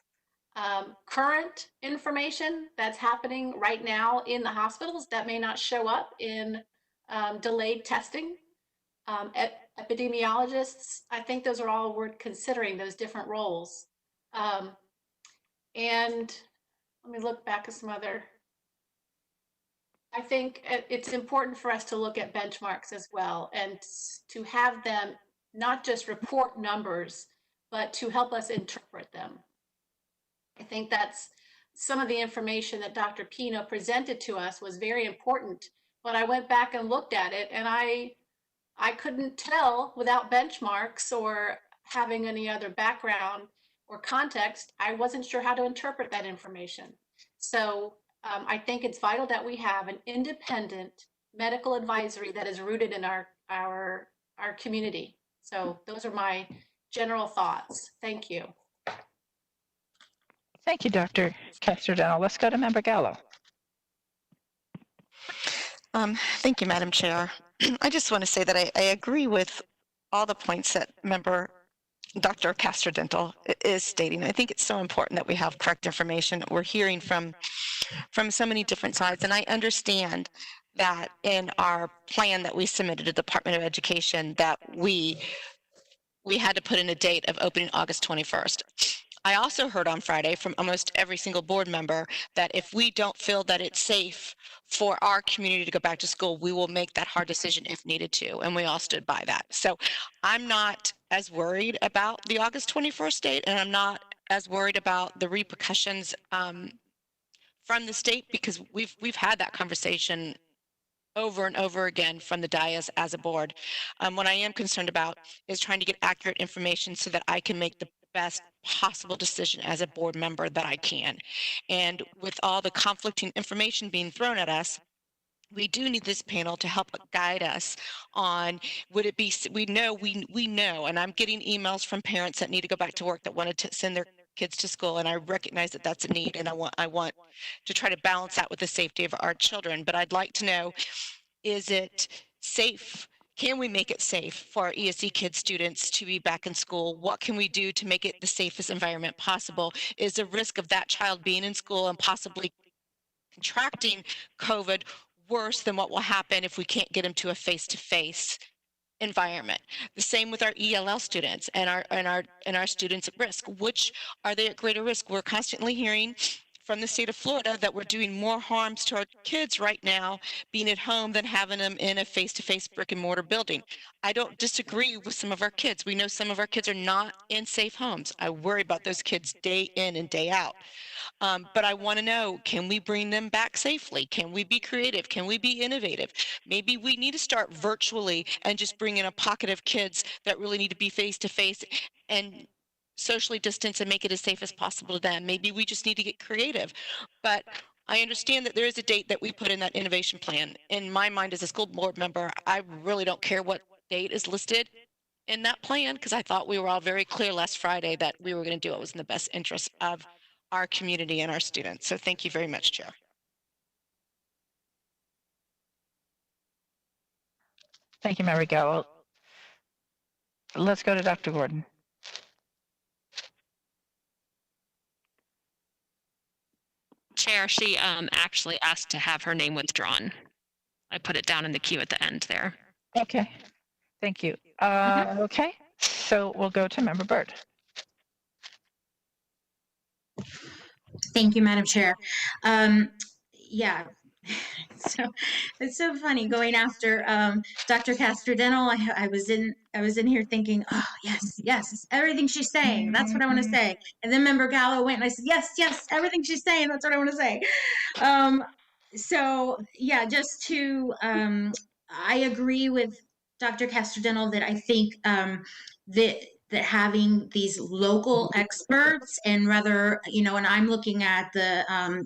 E: current information that's happening right now in the hospitals that may not show up in delayed testing. Epidemiologists, I think those are all worth considering, those different roles. And let me look back at some other. I think it's important for us to look at benchmarks as well and to have them not just report numbers, but to help us interpret them. I think that's some of the information that Dr. Pino presented to us was very important, but I went back and looked at it and I couldn't tell without benchmarks or having any other background or context. I wasn't sure how to interpret that information. So I think it's vital that we have an independent medical advisory that is rooted in our community. So those are my general thoughts. Thank you.
C: Thank you, Dr. Castrodental. Let's go to Member Gallo.
H: Thank you, Madam Chair. I just want to say that I agree with all the points that Member Dr. Castrodental is stating. I think it's so important that we have correct information. We're hearing from so many different sides, and I understand that in our plan that we submitted to the Department of Education that we had to put in a date of opening August 21st. I also heard on Friday from almost every single board member that if we don't feel that it's safe for our community to go back to school, we will make that hard decision if needed to, and we all stood by that. So I'm not as worried about the August 21st date, and I'm not as worried about the repercussions from the state, because we've had that conversation over and over again from the dais as a board. What I am concerned about is trying to get accurate information so that I can make the best possible decision as a board member that I can. And with all the conflicting information being thrown at us, we do need this panel to help guide us on, would it be, we know, and I'm getting emails from parents that need to go back to work that wanted to send their kids to school, and I recognize that that's a need, and I want to try to balance that with the safety of our children. But I'd like to know, is it safe? Can we make it safe for our ESE kids students to be back in school? What can we do to make it the safest environment possible? Is the risk of that child being in school and possibly contracting COVID worse than what will happen if we can't get them to a face-to-face environment? The same with our ELL students and our students at risk. Which are they at greater risk? We're constantly hearing from the state of Florida that we're doing more harms to our kids right now being at home than having them in a face-to-face brick and mortar building. I don't disagree with some of our kids. We know some of our kids are not in safe homes. I worry about those kids day in and day out. But I want to know, can we bring them back safely? Can we be creative? Can we be innovative? Maybe we need to start virtually and just bring in a pocket of kids that really need to be face-to-face and socially distance and make it as safe as possible to them. Maybe we just need to get creative. But I understand that there is a date that we put in that innovation plan. In my mind, as a school board member, I really don't care what date is listed in that plan, because I thought we were all very clear last Friday that we were going to do what was in the best interest of our community and our students. So thank you very much, Chair.
C: Thank you, Member Gallo. Let's go to Dr. Gordon.
B: Chair, she actually asked to have her name withdrawn. I put it down in the queue at the end there.
C: Okay, thank you. Okay, so we'll go to Member Byrd.
K: Thank you, Madam Chair. Yeah, so it's so funny going after Dr. Castrodental. I was in here thinking, oh yes, everything she's saying, that's what I want to say. And then Member Gallo went and I said, yes, everything she's saying, that's what I want to say. So yeah, just to I agree with Dr. Castrodental that I think that having these local experts, and rather, and I'm looking at the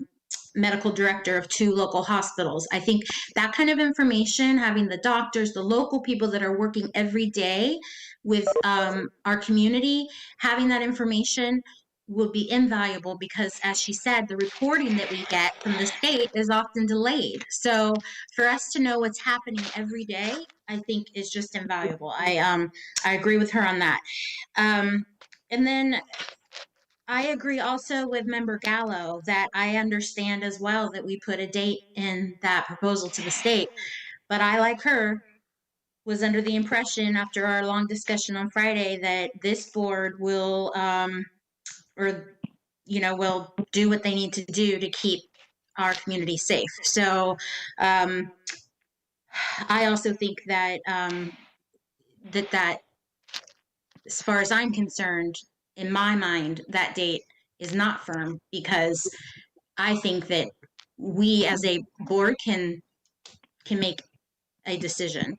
K: medical director of 2 local hospitals. I think that kind of information, having the doctors, the local people that are working every day with our community, having that information will be invaluable, because as she said, the reporting that we get from the state is often delayed. So for us to know what's happening every day, I think is just invaluable. I agree with her on that. And then I agree also with Member Gallo that I understand as well that we put a date in that proposal to the state, but I, like her, was under the impression after our long discussion on Friday that this board will, will do what they need to do to keep our community safe. So I also think that that as far as I'm concerned, in my mind, that date is not firm, because I think that we as a board can make a decision,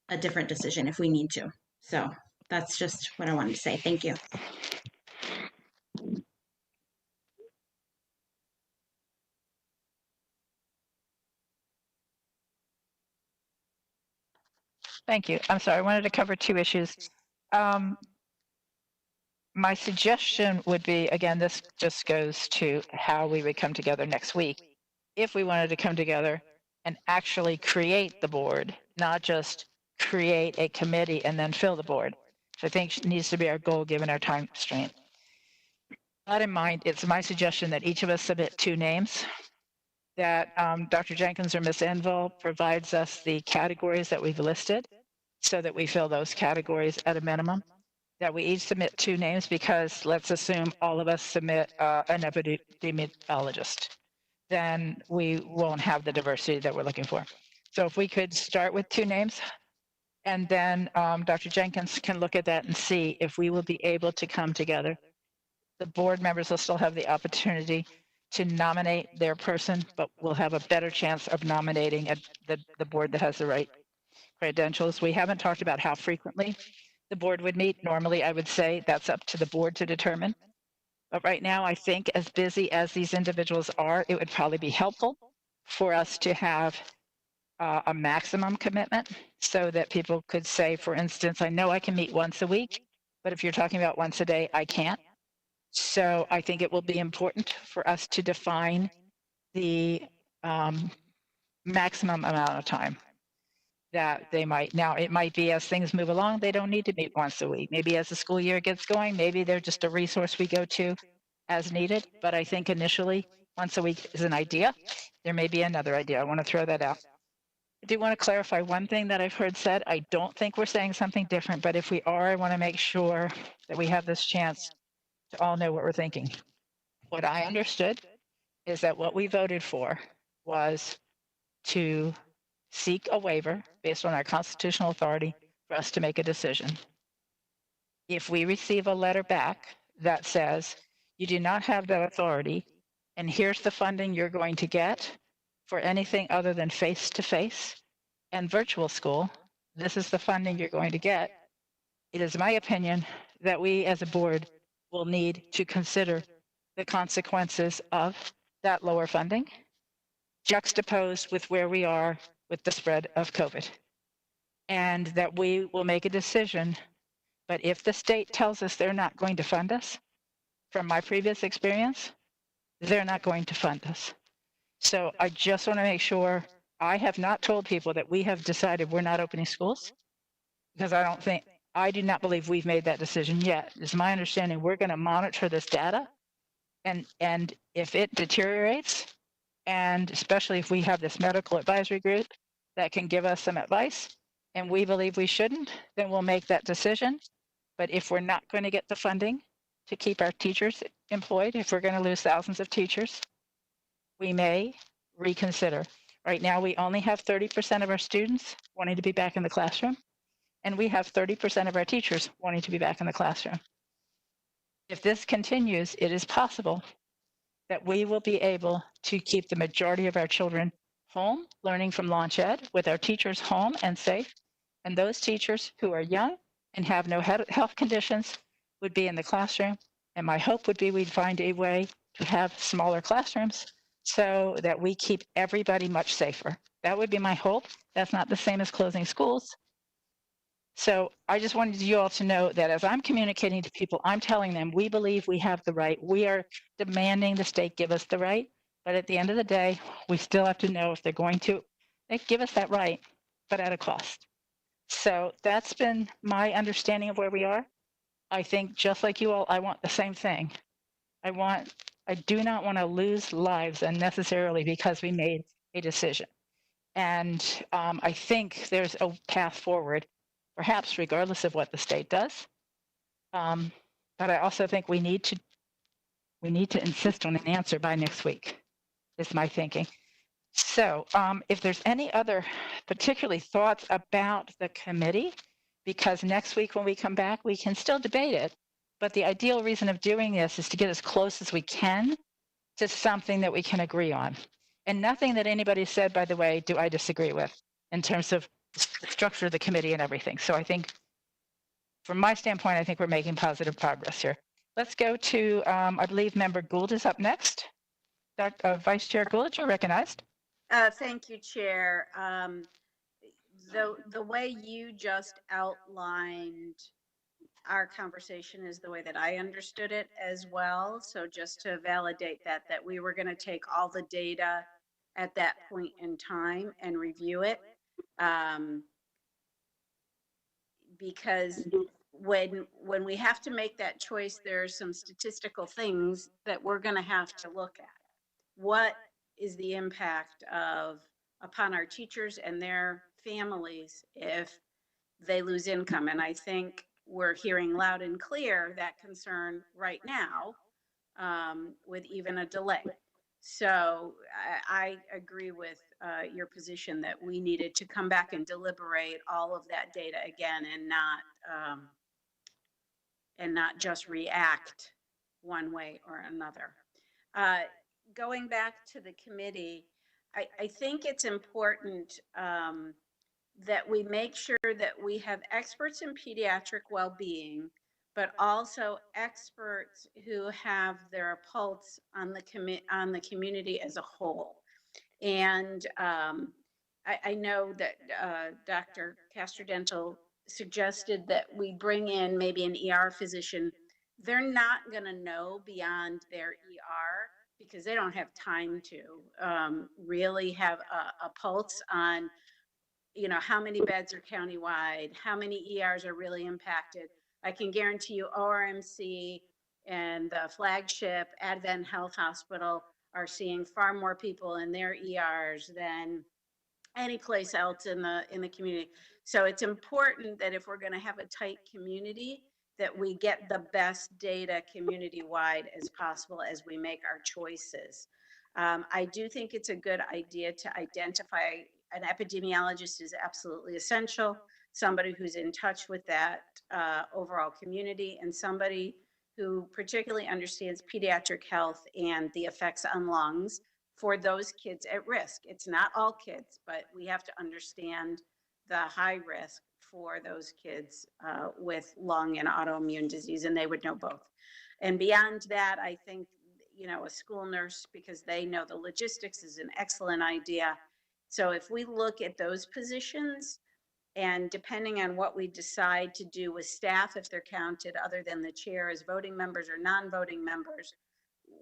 K: a different decision if we need to. So that's just what I wanted to say. Thank you.
C: Thank you. I'm sorry, I wanted to cover 2 issues. My suggestion would be, again, this just goes to how we would come together next week. If we wanted to come together and actually create the board, not just create a committee and then fill the board, which I think needs to be our goal given our time constraint. That in mind, it's my suggestion that each of us submit 2 names that Dr. Jenkins or Ms. Enville provides us the categories that we've listed so that we fill those categories at a minimum, that we each submit 2 names because let's assume all of us submit an epidemiologist, then we won't have the diversity that we're looking for. So if we could start with 2 names, and then Dr. Jenkins can look at that and see if we will be able to come together. The board members will still have the opportunity to nominate their person, but we'll have a better chance of nominating the board that has the right credentials. We haven't talked about how frequently the board would meet. Normally, I would say that's up to the board to determine. But right now, I think as busy as these individuals are, it would probably be helpful for us to have a maximum commitment so that people could say, for instance, I know I can meet once a week, but if you're talking about once a day, I can't. So I think it will be important for us to define the maximum amount of time that they might. Now, it might be as things move along, they don't need to meet once a week. Maybe as the school year gets going, maybe they're just a resource we go to as needed. But I think initially, once a week is an idea. There may be another idea. I want to throw that out. I do want to clarify one thing that I've heard said. I don't think we're saying something different, but if we are, I want to make sure that we have this chance to all know what we're thinking. What I understood is that what we voted for was to seek a waiver based on our constitutional authority for us to make a decision. If we receive a letter back that says, you do not have that authority, and here's the funding you're going to get for anything other than face-to-face and virtual school, this is the funding you're going to get. It is my opinion that we as a board will need to consider the consequences of that lower funding, juxtaposed with where we are with the spread of COVID. And that we will make a decision. But if the state tells us they're not going to fund us, from my previous experience, they're not going to fund us. So I just want to make sure, I have not told people that we have decided we're not opening schools, because I do not believe we've made that decision yet. It's my understanding we're going to monitor this data, and if it deteriorates, and especially if we have this medical advisory group that can give us some advice, and we believe we shouldn't, then we'll make that decision. But if we're not going to get the funding to keep our teachers employed, if we're going to lose thousands of teachers, we may reconsider. Right now, we only have 30% of our students wanting to be back in the classroom, and we have 30% of our teachers wanting to be back in the classroom. If this continues, it is possible that we will be able to keep the majority of our children home, learning from Launch Ed, with our teachers home and safe, and those teachers who are young and have no health conditions would be in the classroom. And my hope would be we'd find a way to have smaller classrooms so that we keep everybody much safer. That would be my hope. That's not the same as closing schools. So I just wanted you all to know that as I'm communicating to people, I'm telling them we believe we have the right. We are demanding the state give us the right. But at the end of the day, we still have to know if they're going to give us that right, but at a cost. So that's been my understanding of where we are. I think just like you all, I want the same thing. I do not want to lose lives unnecessarily because we made a decision. And I think there's a path forward, perhaps regardless of what the state does. But I also think we need to insist on an answer by next week, is my thinking. So if there's any other particularly thoughts about the committee, because next week when we come back, we can still debate it. But the ideal reason of doing this is to get as close as we can to something that we can agree on. And nothing that anybody said, by the way, do I disagree with in terms of the structure of the committee and everything. So I think from my standpoint, I think we're making positive progress here. Let's go to, I believe Member Gould is up next. Vice Chair Gould, you're recognized.
M: Thank you, Chair. The way you just outlined our conversation is the way that I understood it as well. So just to validate that we were going to take all the data at that point in time and review it. Because when we have to make that choice, there are some statistical things that we're going to have to look at. What is the impact upon our teachers and their families if they lose income. And I think we're hearing loud and clear that concern right now, with even a delay. So I agree with your position that we needed to come back and deliberate all of that data again, and not just react one way or another. Going back to the committee, I think it's important that we make sure that we have experts in pediatric well-being, but also experts who have their pulse on the community as a whole. And I know that Dr. Castrodental suggested that we bring in maybe an ER physician. They're not going to know beyond their ER because they don't have time to really have a pulse on, how many beds are countywide, how many ERs are really impacted. I can guarantee you ORMC and the flagship Advent Health Hospital are seeing far more people in their ERs than any place else in the community. So it's important that if we're going to have a tight community, that we get the best data community-wide as possible as we make our choices. I do think it's a good idea to identify an epidemiologist is absolutely essential, somebody who's in touch with that overall community, and somebody who particularly understands pediatric health and the effects on lungs for those kids at risk. It's not all kids, but we have to understand the high risk for those kids with lung and autoimmune disease, and they would know both. And beyond that, I think, a school nurse, because they know the logistics, is an excellent idea. So if we look at those positions, and depending on what we decide to do with staff, if they're counted other than the chair as voting members or non-voting members,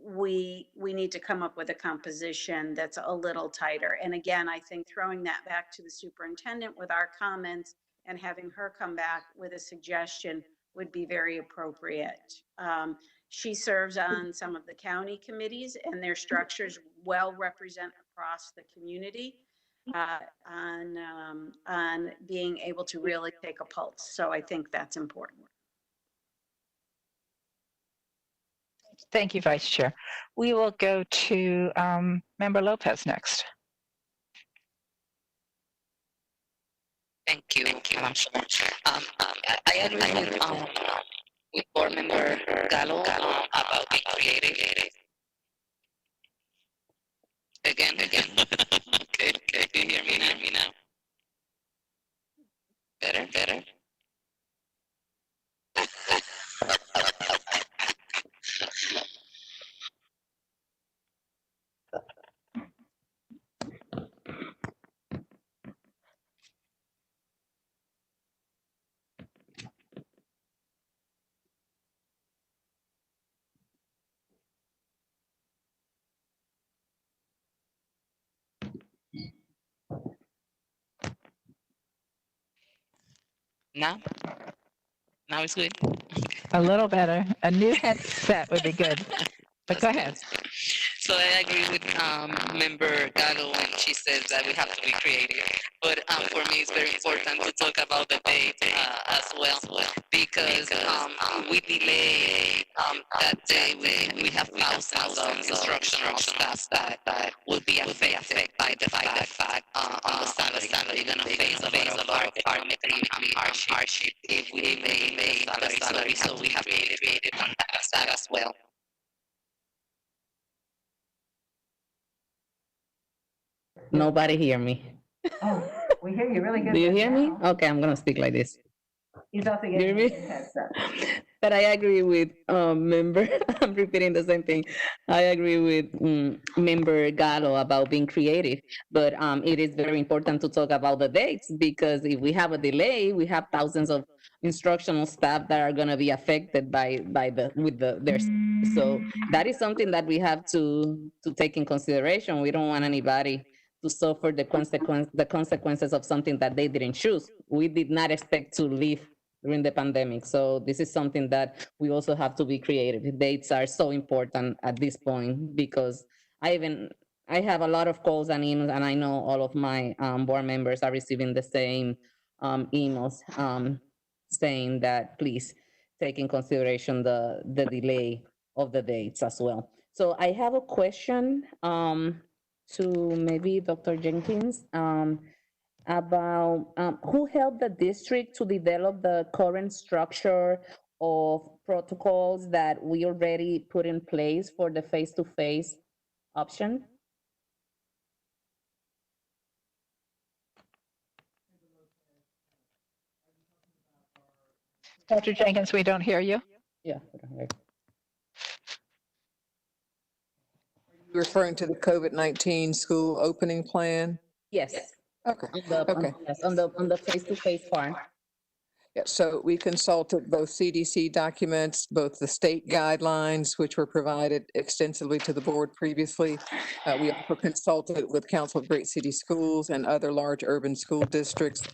M: we need to come up with a composition that's a little tighter. And again, I think throwing that back to the superintendent with our comments and having her come back with a suggestion would be very appropriate. She serves on some of the county committees, and their structures well represent across the community on being able to really take a pulse. So I think that's important.
C: Thank you, Vice Chair. We will go to Member Lopez next.
L: Thank you. I agree with Board Member Gallo about being creative. Again. Okay. Do you hear me now? Better. Now it's good.
C: A little better. A new headset would be good. But go ahead.
L: So I agree with Member Gallo when she says that we have to be creative. But for me, it's very important to talk about the date as well, because we delay that day. We have thousands of instructional staff that will be affected by the fact on the salary. They're going to face a lot of hardship if we delay the salary. So we have to be creative on that as well.
N: Nobody hear me.
O: Oh, we hear you really good.
N: Do you hear me?
O: now.
N: Okay, I'm gonna speak like this.
O: He's also
N: Hear
O: getting
N: me?
O: his headset.
N: But I agree with member. I'm repeating the same thing. I agree with member Gallo about being creative, but it is very important to talk about the dates, because if we have a delay, we have thousands of instructional staff that are going to be affected by their. So that is something that we have to take in consideration. We don't want anybody to suffer the consequences of something that they didn't choose. We did not expect to live during the pandemic. So this is something that we also have to be creative. Dates are so important at this point, because I even I have a lot of calls and emails, and I know all of my board members are receiving the same emails saying that please take in consideration the delay of the dates as well. So I have a question to maybe Dr. Jenkins about who helped the district to develop the current structure of protocols that we already put in place for the face-to-face option.
C: Dr. Jenkins, we don't hear you.
N: Yeah.
G: You're referring to the COVID-19 school opening plan?
N: Yes.
G: Okay.
N: Yes, on the face-to-face part.
G: Yeah, so we consulted both CDC documents, both the state guidelines, which were provided extensively to the board previously. We also consulted with Council of Great City Schools and other large urban school districts.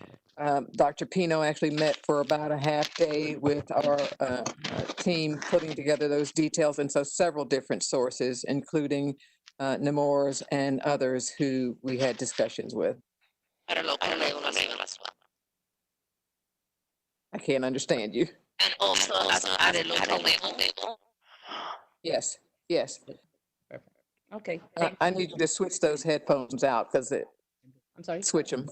G: Dr. Pino actually met for about a half day with our team putting together those details. And so several different sources, including Nemours and others who we had discussions with. I can't understand you.
L: And also at a local level.
G: Yes, yes.
N: Perfect. Okay.
G: I need you to switch those headphones out because
N: I'm sorry.
G: Switch them.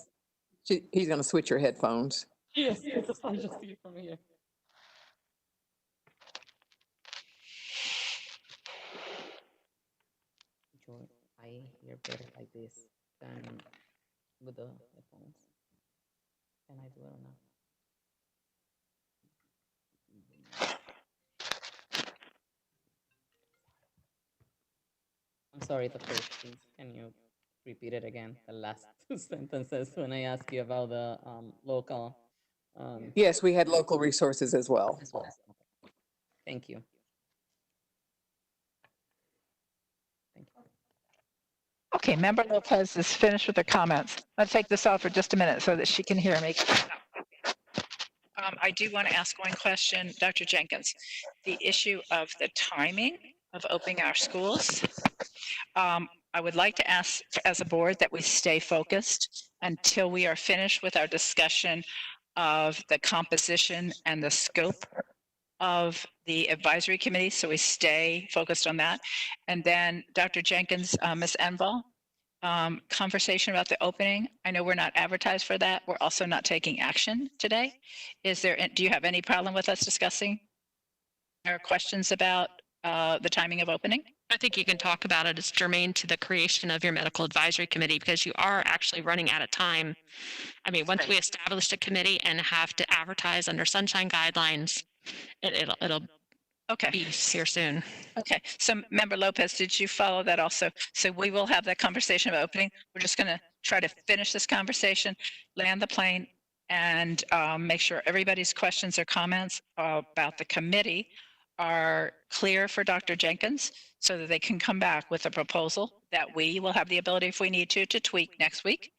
G: He's going to switch your headphones.
N: Yes, I just see it from here. I hear better like this than with the headphones. Can I do it or not? I'm sorry, the first piece. Can you repeat it again? The last two sentences when I asked you about the local.
G: Yes, we had local resources as well.
N: Thank you.
C: Okay, Member Lopez is finished with her comments. Let's take this off for just a minute so that she can hear me.
A: I do want to ask one question, Dr. Jenkins. The issue of the timing of opening our schools. I would like to ask as a board that we stay focused until we are finished with our discussion of the composition and the scope of the advisory committee, so we stay focused on that. And then Dr. Jenkins, Ms. Enval, conversation about the opening. I know we're not advertised for that. We're also not taking action today. Do you have any problem with us discussing or questions about the timing of opening?
B: I think you can talk about it as germane to the creation of your medical advisory committee because you are actually running out of time. I mean, once we established a committee and have to advertise under sunshine guidelines, it'll be here soon.
A: Okay, so Member Lopez, did you follow that also? So we will have that conversation of opening. We're just going to try to finish this conversation, land the plane, and make sure everybody's questions or comments about the committee are clear for Dr. Jenkins so that they can come back with a proposal that we will have the ability, if we need to tweak next week.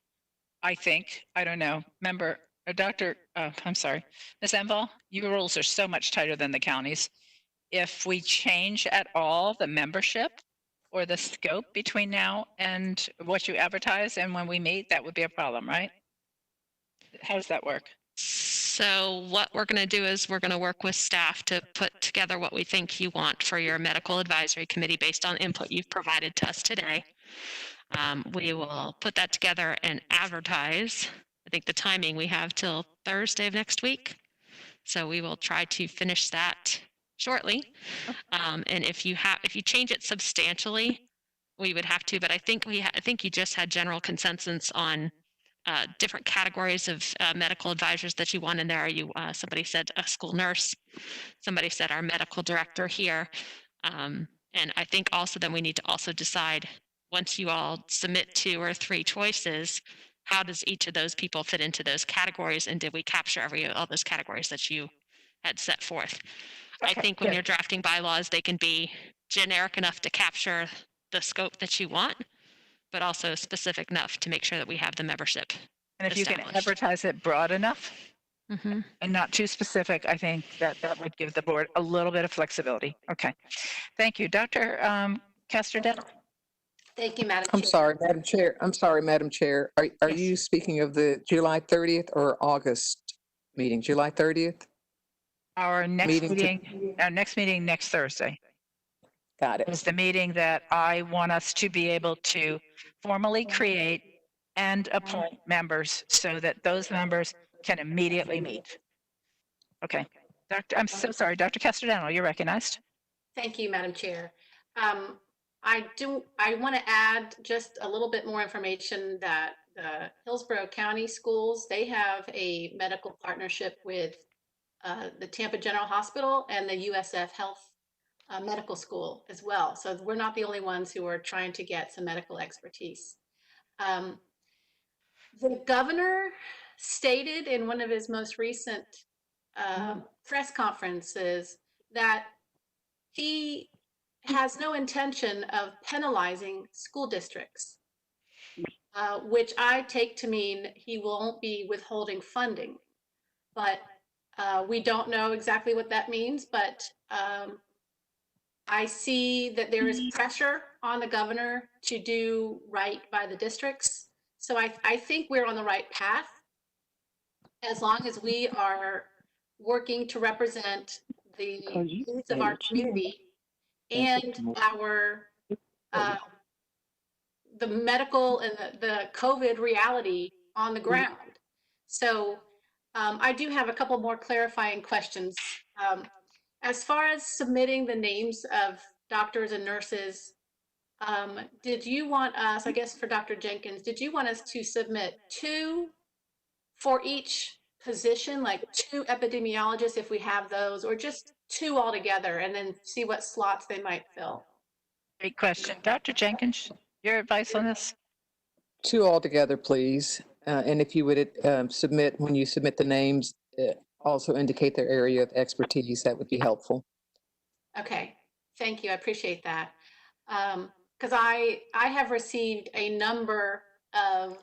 A: I think, I don't know, Member, I'm sorry, Ms. Enval, your rules are so much tighter than the county's. If we change at all the membership or the scope between now and what you advertise and when we meet, that would be a problem, right? How does that work?
B: So what we're going to do is we're going to work with staff to put together what we think you want for your medical advisory committee based on input you've provided to us today. We will put that together and advertise. I think the timing we have till Thursday of next week. So we will try to finish that shortly. And if you change it substantially, we would have to, but I think I think you just had general consensus on different categories of medical advisors that you want in there. Somebody said a school nurse, somebody said our medical director here. And I think also then we need to also decide, once you all submit 2 or 3 choices, how does each of those people fit into those categories? And did we capture all those categories that you had set forth? I think when you're drafting bylaws, they can be generic enough to capture the scope that you want, but also specific enough to make sure that we have the membership.
A: And if you can advertise it broad enough and not too specific, I think that would give the board a little bit of flexibility. Okay. Thank you. Dr. Casterdet?
E: Thank you, Madam
G: I'm
E: Chair.
G: sorry, Madam Chair. I'm sorry, Madam Chair. Are you speaking of the July 30th or August meeting? July 30th?
C: Our next
G: Meeting
C: meeting next Thursday
G: Got it.
C: is the meeting that I want us to be able to formally create and appoint members so that those members can immediately meet. Okay. I'm so sorry, Dr. Castellano, you're recognized.
E: Thank you, Madam Chair. I want to add just a little bit more information that the Hillsborough County Schools, they have a medical partnership with the Tampa General Hospital and the USF Health Medical School as well. So we're not the only ones who are trying to get some medical expertise. The governor stated in one of his most recent press conferences that he has no intention of penalizing school districts, which I take to mean he won't be withholding funding. But we don't know exactly what that means, but I see that there is pressure on the governor to do right by the districts. So I think we're on the right path as long as we are working to represent the needs of our community and our the medical and the COVID reality on the ground. So I do have a couple more clarifying questions. As far as submitting the names of doctors and nurses, did you want us, I guess for Dr. Jenkins, did you want us to submit 2 for each position, like 2 epidemiologists if we have those, or just 2 altogether and then see what slots they might fill?
C: Great question. Dr. Jenkins, your advice on this?
G: 2 altogether, please. And if you would when you submit the names, also indicate their area of expertise, that would be helpful.
E: Okay, thank you. I appreciate that. Because I have received a number of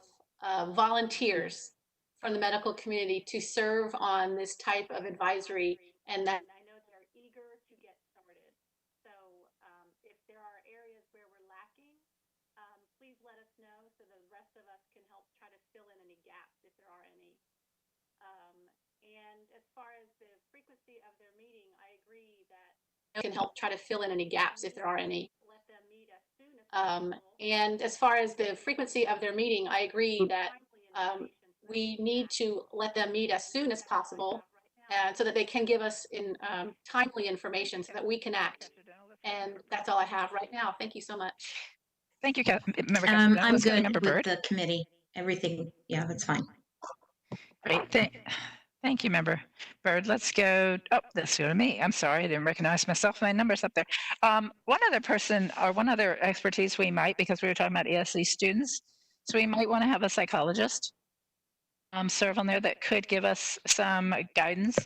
E: volunteers from the medical community to serve on this type of advisory, and that I know they're eager to get started. So if there are areas where we're lacking, please let us know so the rest of us can help try to fill in any gaps if there are any. And as far as the frequency of their meeting, I agree that can help try to fill in any gaps if there are any. And as far as the frequency of their meeting, I agree that we need to let them meet as soon as possible, so that they can give us timely information so that we can act. And that's all I have right now. Thank you so much.
C: Thank you, Member
K: I'm
C: Let's go to
K: good
C: Member
K: with
C: Byrd.
K: the committee. Everything, yeah, that's fine.
C: Great. Thank you, Member Byrd. Let's go to me. I'm sorry, I didn't recognize myself. My number's up there. One other expertise we might, because we were talking about ESC students, so we might want to have a psychologist serve on there that could give us some guidance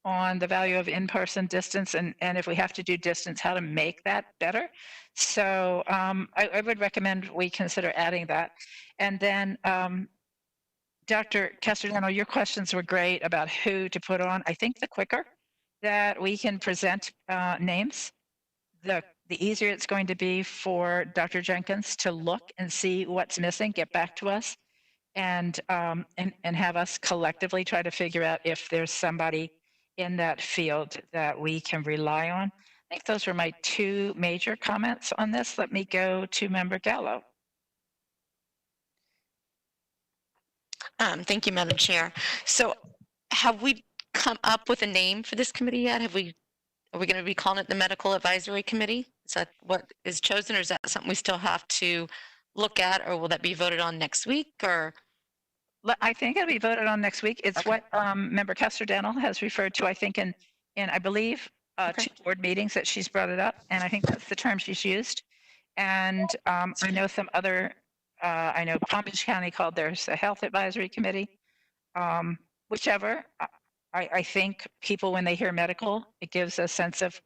C: on the value of in-person distance, and if we have to do distance, how to make that better. So I would recommend we consider adding that. And then Dr. Castellano, your questions were great about who to put on. I think the quicker that we can present names, the easier it's going to be for Dr. Jenkins to look and see what's missing, get back to us, and have us collectively try to figure out if there's somebody in that field that we can rely on. I think those were my 2 major comments on this. Let me go to Member Gallo.
H: Thank you, Madam Chair. So have we come up with a name for this committee yet? Are we going to be calling it the Medical Advisory Committee? Is that what is chosen, or is that something we still have to look at, or will that be voted on next week? Or
C: I think it'll be voted on next week. It's what Member Castellano has referred to, I think, in I believe 2 board meetings that she's brought it up, and I think that's the term she's used. And I know some other, I know Palm Beach County called theirs a Health Advisory Committee. Whichever, I think people, when they hear medical, it gives a sense of,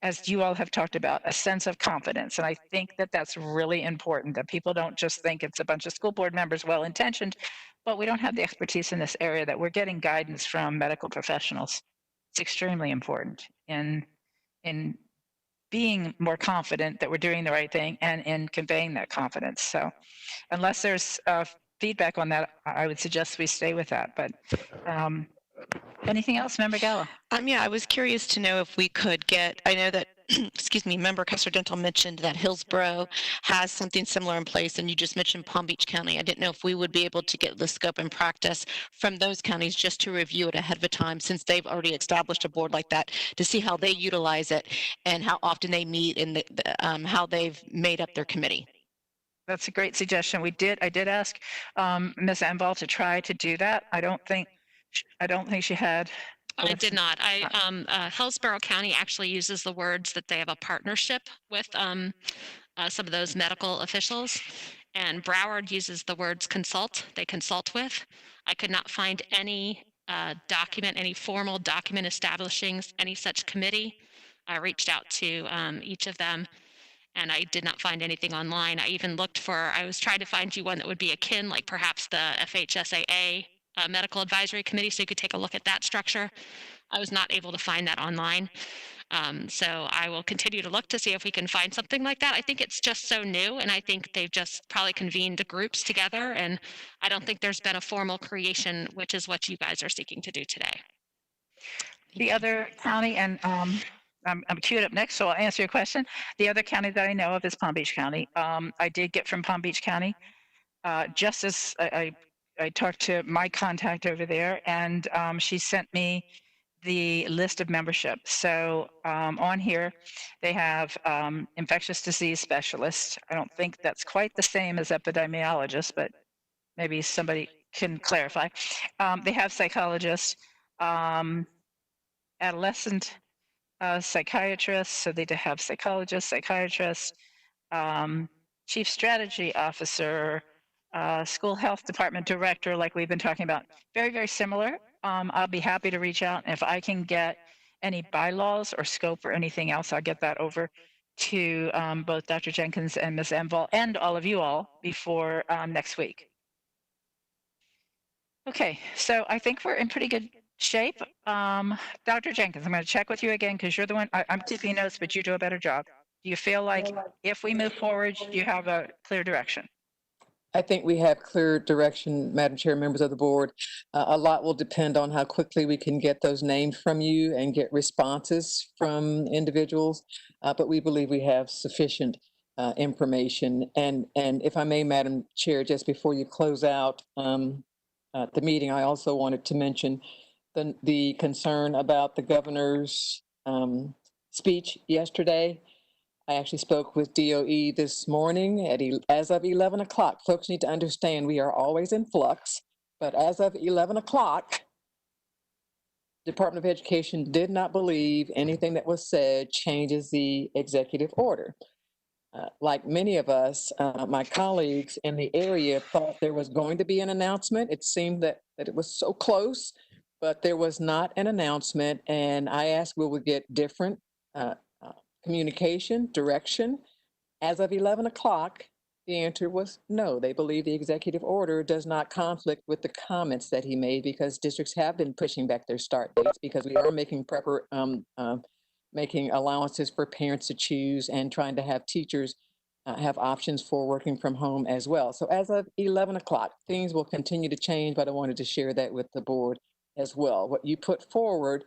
C: as you all have talked about, a sense of confidence. And I think that that's really important, that people don't just think it's a bunch of school board members, well-intentioned, but we don't have the expertise in this area, that we're getting guidance from medical professionals. It's extremely important in being more confident that we're doing the right thing and in conveying that confidence. So unless there's feedback on that, I would suggest we stay with that. But anything else, Member Gallo?
H: Yeah, I was curious to know if we could get, I know that, excuse me, Member Custer-Dental mentioned that Hillsborough has something similar in place, and you just mentioned Palm Beach County. I didn't know if we would be able to get the scope and practice from those counties just to review it ahead of time, since they've already established a board like that, to see how they utilize it and how often they meet and how they've made up their committee.
C: That's a great suggestion. I did ask Ms. Enval to try to do that. I don't think she had.
B: I did not. Hillsborough County actually uses the words that they have a partnership with some of those medical officials, and Broward uses the words consult. They consult with. I could not find any document, any formal document establishing any such committee. I reached out to each of them, and I did not find anything online. I even looked I was trying to find you one that would be akin, like perhaps the FHSAA Medical Advisory Committee, so you could take a look at that structure. I was not able to find that online. So I will continue to look to see if we can find something like that. I think it's just so new, and I think they've just probably convened groups together, and I don't think there's been a formal creation, which is what you guys are seeking to do today.
C: The other county, and I'm queued up next, so I'll answer your question. The other county that I know of is Palm Beach County. I did get from Palm Beach County, just as I talked to my contact over there, and she sent me the list of membership. So on here, they have infectious disease specialists. I don't think that's quite the same as epidemiologists, but maybe somebody can clarify. They have psychologists, adolescent psychiatrists, so they have psychologists, psychiatrists, chief strategy officer, school health department director, like we've been talking about. Very, very similar. I'll be happy to reach out. If I can get any bylaws or scope or anything else, I'll get that over to both Dr. Jenkins and Ms. Enval and all of you all before next week. Okay, so I think we're in pretty good shape. Dr. Jenkins, I'm going to check with you again because you're the one, I'm taking notes, but you do a better job. Do you feel like if we move forward, you have a clear direction?
G: I think we have clear direction, Madam Chair, members of the board. A lot will depend on how quickly we can get those named from you and get responses from individuals, but we believe we have sufficient information. And if I may, Madam Chair, just before you close out the meeting, I also wanted to mention the concern about the governor's speech yesterday. I actually spoke with DOE this morning as of 11 o'clock. Folks need to understand we are always in flux, but as of 11 o'clock, Department of Education did not believe anything that was said changes the executive order. Like many of us, my colleagues in the area thought there was going to be an announcement. It seemed that it was so close, but there was not an announcement. And I asked, will we get different communication, direction? As of 11 o'clock, the answer was no. They believe the executive order does not conflict with the comments that he made because districts have been pushing back their start dates because we are making allowances for parents to choose and trying to have teachers have options for working from home as well. So as of 11 o'clock, things will continue to change, but I wanted to share that with the board as well. What you put forward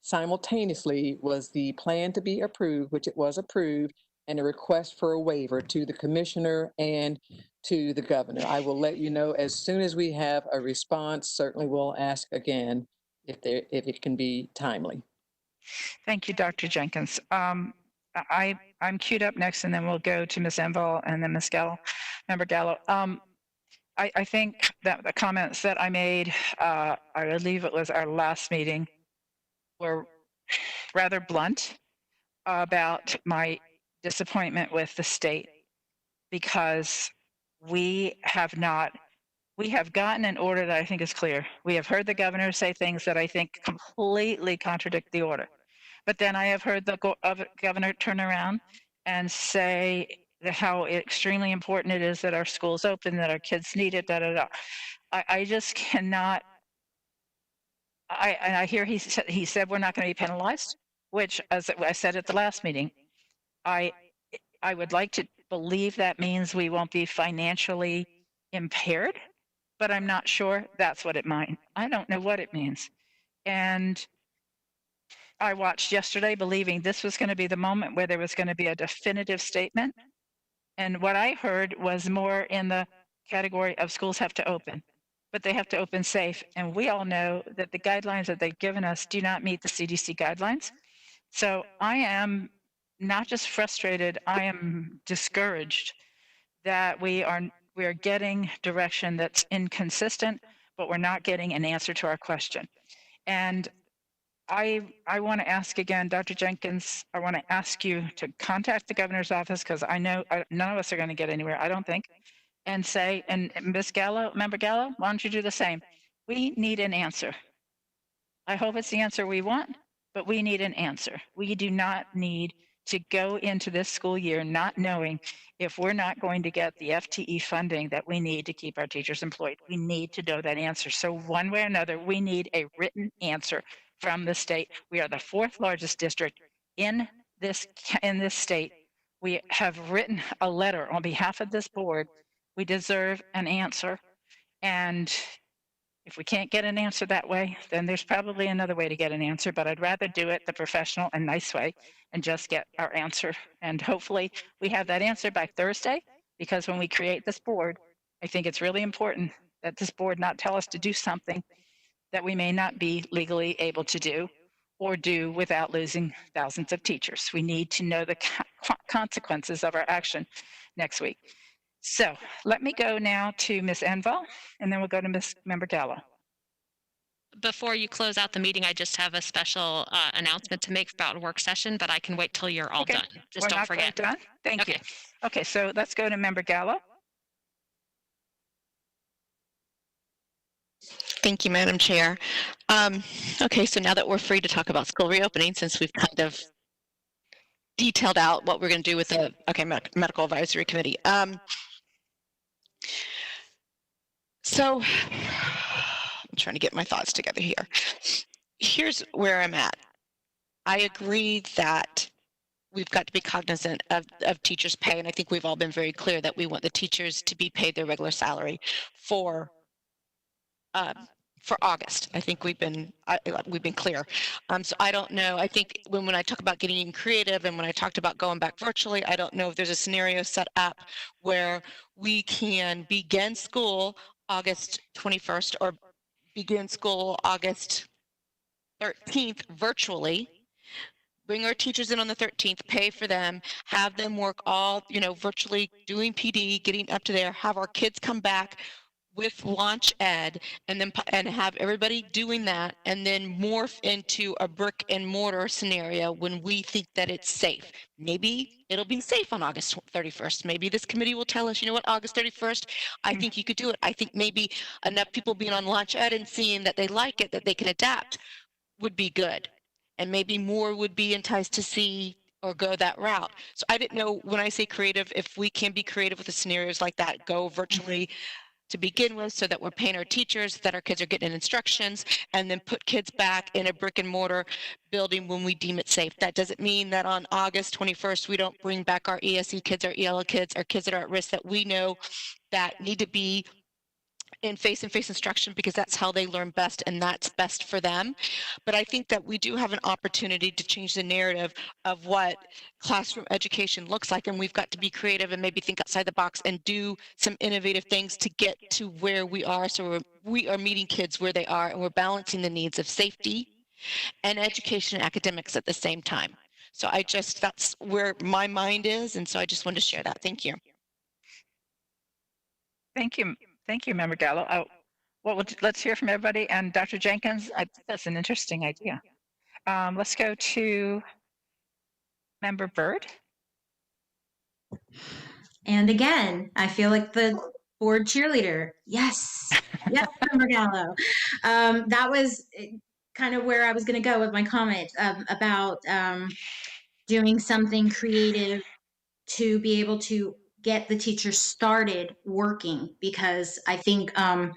G: simultaneously was the plan to be approved, which it was approved, and a request for a waiver to the commissioner and to the governor. I will let you know as soon as we have a response. Certainly we'll ask again if it can be timely.
C: Thank you, Dr. Jenkins. I'm queued up next, and then we'll go to Ms. Enval and then Ms. Gallo, Member Gallo. I think that the comments that I made, I believe it was our last meeting, were rather blunt about my disappointment with the state because we have gotten an order that I think is clear. We have heard the governor say things that I think completely contradict the order. But then I have heard the governor turn around and say how extremely important it is that our schools open, that our kids need it, I just cannot. I hear he said we're not going to be penalized, which, as I said at the last meeting, I would like to believe that means we won't be financially impaired, but I'm not sure that's what it means. I don't know what it means. And I watched yesterday believing this was going to be the moment where there was going to be a definitive statement. And what I heard was more in the category of schools have to open, but they have to open safe. And we all know that the guidelines that they've given us do not meet the CDC guidelines. So I am not just frustrated, I am discouraged that we are getting direction that's inconsistent, but we're not getting an answer to our question. And I want to ask again, Dr. Jenkins, I want to ask you to contact the governor's office because I know none of us are going to get anywhere, I don't think, and say, and Ms. Gallo, Member Gallo, why don't you do the same? We need an answer. I hope it's the answer we want, but we need an answer. We do not need to go into this school year not knowing if we're not going to get the FTE funding that we need to keep our teachers employed. We need to know that answer. So one way or another, we need a written answer from the state. We are the 4th largest district in this state. We have written a letter on behalf of this board. We deserve an answer. And if we can't get an answer that way, then there's probably another way to get an answer, but I'd rather do it the professional and nice way and just get our answer. And hopefully we have that answer by Thursday, because when we create this board, I think it's really important that this board not tell us to do something that we may not be legally able to do or do without losing thousands of teachers. We need to know the consequences of our action next week. So let me go now to Ms. Enval, and then we'll go to Ms. Member Gallo.
B: Before you close out the meeting, I just have a special announcement to make about a work session, but I can wait till you're all done. Just don't forget.
C: Done? Thank you. Okay, so let's go to Member Gallo.
H: Thank you, Madam Chair. Okay, so now that we're free to talk about school reopening, since we've kind of detailed out what we're going to do with the medical advisory committee. So I'm trying to get my thoughts together here. Here's where I'm at. I agree that we've got to be cognizant of teachers' pay, and I think we've all been very clear that we want the teachers to be paid their regular salary for August. I think we've been clear. So I don't know. I think when I talk about getting creative and when I talked about going back virtually, I don't know if there's a scenario set up where we can begin school August 21st or begin school August 13th virtually. Bring our teachers in on the 13th, pay for them, have them work all, virtually doing PD, getting up to there, have our kids come back with launch ed and have everybody doing that, and then morph into a brick and mortar scenario when we think that it's safe. Maybe it'll be safe on August 31st. Maybe this committee will tell us, August 31st, I think you could do it. I think maybe enough people being on launch ed and seeing that they like it, that they can adapt would be good. And maybe more would be enticed to see or go that route. So I didn't know, when I say creative, if we can be creative with the scenarios like that, go virtually to begin with, so that we're paying our teachers, that our kids are getting instructions, and then put kids back in a brick and mortar building when we deem it safe. That doesn't mean that on August 21st, we don't bring back our ESE kids, our ELA kids, our kids that are at risk that we know that need to be in face-to-face instruction, because that's how they learn best and that's best for them. But I think that we do have an opportunity to change the narrative of what classroom education looks like, and we've got to be creative and maybe think outside the box and do some innovative things to get to where we are. So we are meeting kids where they are, and we're balancing the needs of safety and education and academics at the same time. So that's where my mind is, and so I just wanted to share that. Thank you.
C: Thank you. Thank you, Member Gallo. Let's hear from everybody. And Dr. Jenkins, I think that's an interesting idea. Let's go to Member Byrd.
K: And again, I feel like the board cheerleader. Yes, yes, Member Gallo. That was kind of where I was going to go with my comment about doing something creative to be able to get the teachers started working, because I think I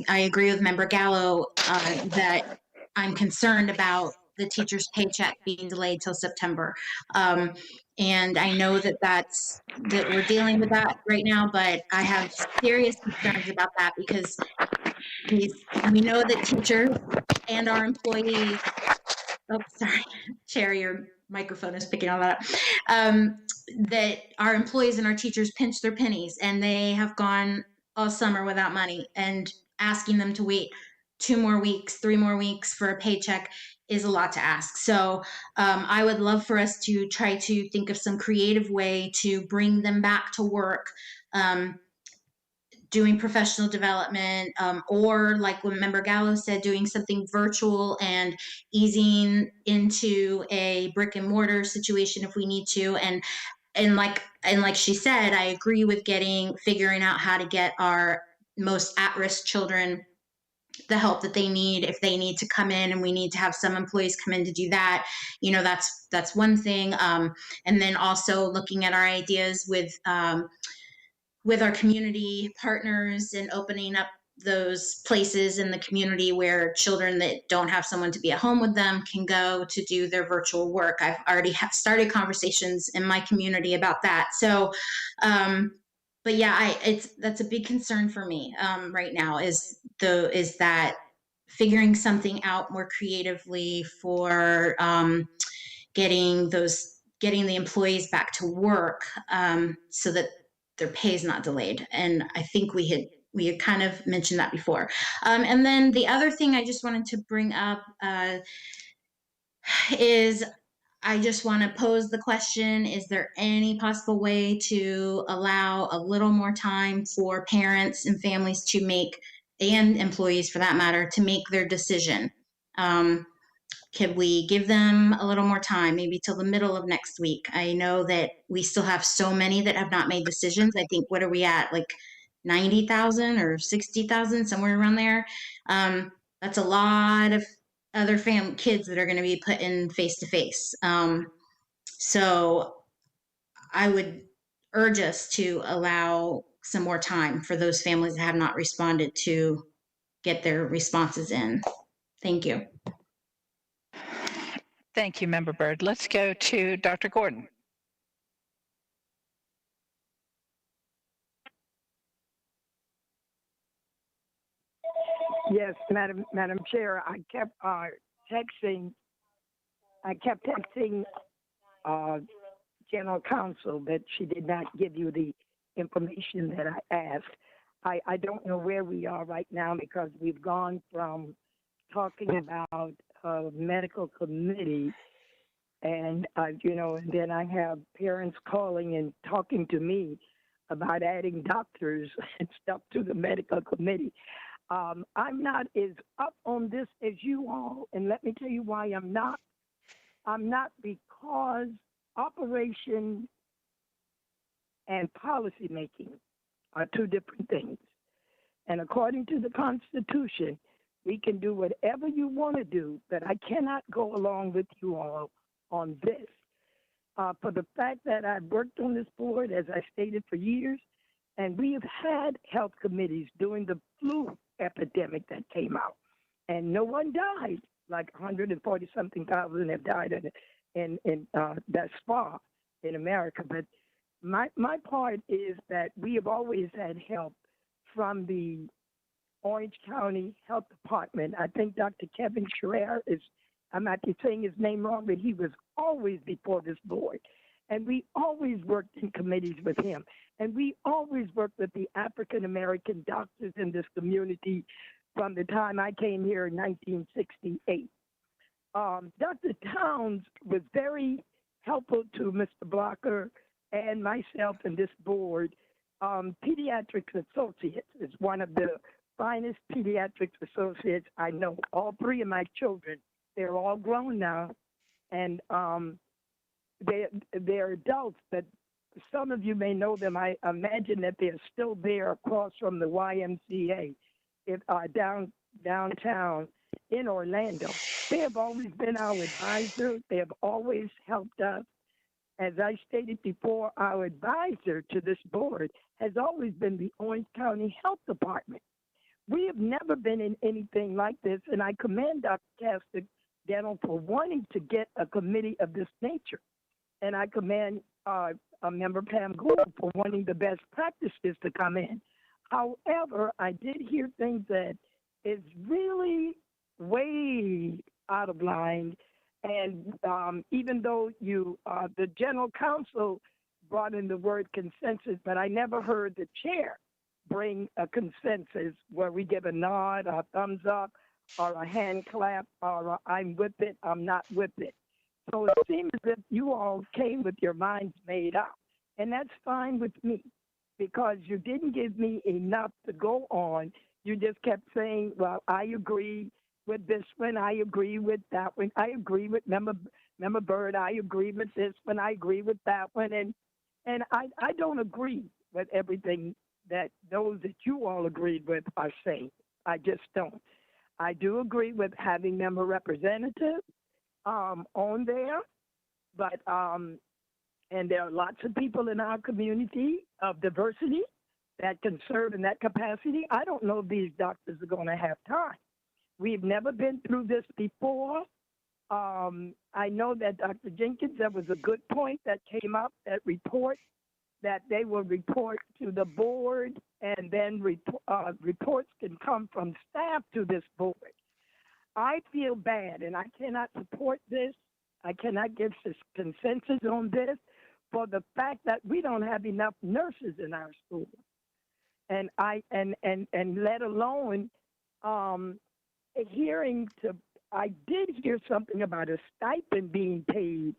K: agree with Member Gallo that I'm concerned about the teacher's paycheck being delayed till September. And I know that we're dealing with that right now, but I have serious concerns about that because we know that teachers and our employees, oh, sorry, Sherry, your microphone is picking all that up, that our employees and our teachers pinch their pennies, and they have gone all summer without money, and asking them to wait 2 more weeks, 3 more weeks for a paycheck is a lot to ask. So I would love for us to try to think of some creative way to bring them back to work, doing professional development, or like when Member Gallo said, doing something virtual and easing into a brick and mortar situation if we need to. And like she said, I agree with figuring out how to get our most at-risk children the help that they need. If they need to come in and we need to have some employees come in to do that, that's one thing. And then also looking at our ideas with our community partners and opening up those places in the community where children that don't have someone to be at home with them can go to do their virtual work. I've already started conversations in my community about that. So, but yeah, that's a big concern for me right now is that figuring something out more creatively for getting the employees back to work, so that their pay is not delayed. And I think we had kind of mentioned that before. And then the other thing I just wanted to bring up is I just want to pose the question, is there any possible way to allow a little more time for parents and families to make, and employees for that matter, to make their decision? Can we give them a little more time, maybe till the middle of next week? I know that we still have so many that have not made decisions. I think, what are we at? Like 90,000 or 60,000, somewhere around there. That's a lot of other kids that are going to be put in face-to-face. So I would urge us to allow some more time for those families that have not responded to get their responses in. Thank you.
C: Thank you, Member Byrd. Let's go to Dr. Gordon.
I: Yes, Madam Chair, I kept texting General Counsel that she did not give you the information that I asked. I don't know where we are right now because we've gone from talking about a medical committee and, and then I have parents calling and talking to me about adding doctors and stuff to the medical committee. I'm not as up on this as you all, and let me tell you why I'm not. I'm not, because operation and policy making are two different things. And according to the Constitution, we can do whatever you want to do, but I cannot go along with you all on this. For the fact that I've worked on this board, as I stated, for years, and we have had health committees during the flu epidemic that came out, and no one died. Like 140-something thousand have died in thus far in America. But my part is that we have always had help from the Orange County Health Department. I think Dr. Kevin Schreier I might be saying his name wrong, but he was always before this board. And we always worked in committees with him. And we always worked with the African-American doctors in this community from the time I came here in 1968. Dr. Towns was very helpful to Mr. Blocker and myself and this board. Pediatrics Associates is one of the finest pediatrics associates I know. All three of my children, they're all grown now, and they're adults, but some of you may know them. I imagine that they're still there across from the YMCA downtown in Orlando. They have always been our advisor. They have always helped us. As I stated before, our advisor to this board has always been the Orange County Health Department. We have never been in anything like this, and I commend Dr. Castor General for wanting to get a committee of this nature. And I commend Member Pam Gould for wanting the best practices to come in. However, I did hear things that is really way out of line. And even though the general counsel brought in the word consensus, but I never heard the chair bring a consensus where we give a nod, a thumbs up, or a hand clap, or I'm with it, I'm not with it. So it seems as if you all came with your minds made up. And that's fine with me, because you didn't give me enough to go on. You just kept saying, well, I agree with this one, I agree with that one, I agree with Member Byrd, I agree with this one, I agree with that one. And I don't agree with everything that those that you all agreed with are saying. I just don't. I do agree with having member representatives on there, but and there are lots of people in our community of diversity that can serve in that capacity. I don't know if these doctors are going to have time. We've never been through this before. I know that Dr. Jenkins, that was a good point that came up, that report, that they will report to the board, and then reports can come from staff to this board. I feel bad, and I cannot support this. I cannot get this consensus on this for the fact that we don't have enough nurses in our schools, and let alone I did hear something about a stipend being paid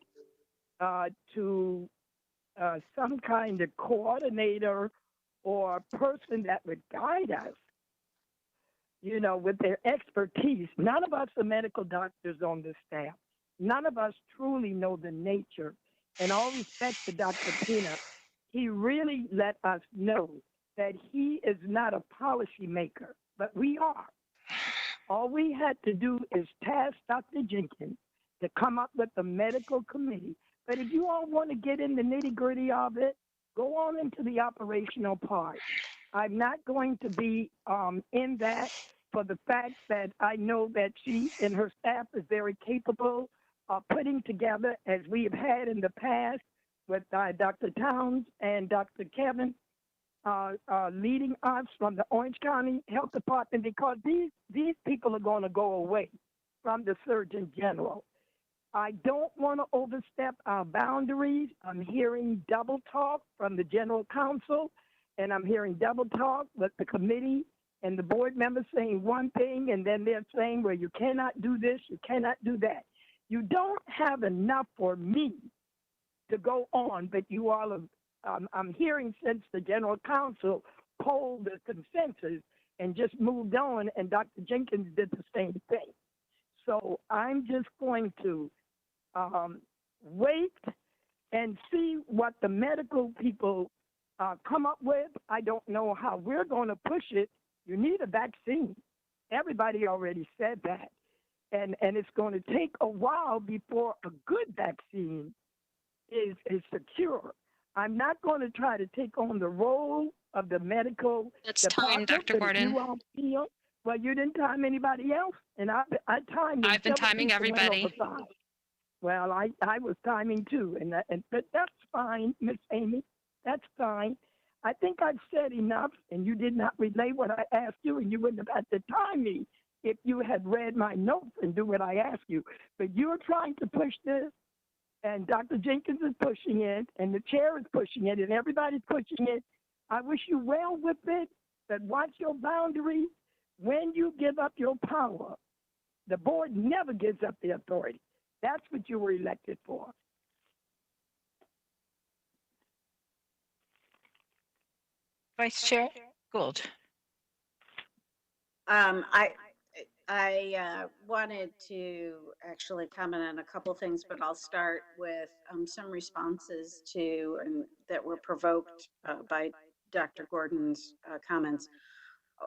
I: to some kind of coordinator or person that would guide us, with their expertise. None of us are medical doctors on the staff. None of us truly know the nature. And all respect to Dr. Pina, he really let us know that he is not a policy maker, but we are. All we had to do is task Dr. Jenkins to come up with a medical committee. But if you all want to get in the nitty-gritty of it, go on into the operational part. I'm not going to be in that, for the fact that I know that she and her staff is very capable of putting together, as we have had in the past with Dr. Towns and Dr. Kevin, leading us from the Orange County Health Department, because these people are going to go away from the Surgeon General. I don't want to overstep our boundaries. I'm hearing double talk from the General Counsel, and I'm hearing double talk with the committee and the board members saying one thing, and then they're saying, well, you cannot do this, you cannot do that. You don't have enough for me to go on, but you all have, I'm hearing since the General Counsel polled the consensus and just moved on, and Dr. Jenkins did the same thing. So I'm just going to wait and see what the medical people come up with. I don't know how we're going to push it. You need a vaccine. Everybody already said that. And it's going to take a while before a good vaccine is secure. I'm not going to try to take on the role of the medical department.
B: Time, Dr. Gordon.
I: You all feel, well, you didn't time anybody else, and I timed.
B: I've been timing everybody.
I: Well, I was timing too, but that's fine, Miss Amy. That's fine. I think I've said enough, and you did not relay what I asked you, and you wouldn't have had to time me if you had read my notes and do what I asked you. But you're trying to push this, and Dr. Jenkins is pushing it, and the chair is pushing it, and everybody's pushing it. I wish you well with it, but watch your boundaries. When you give up your power, the board never gives up the authority. That's what you were elected for.
A: Vice Chair Gould.
M: I wanted to actually comment on a couple things, but I'll start with some responses that were provoked by Dr. Gordon's comments.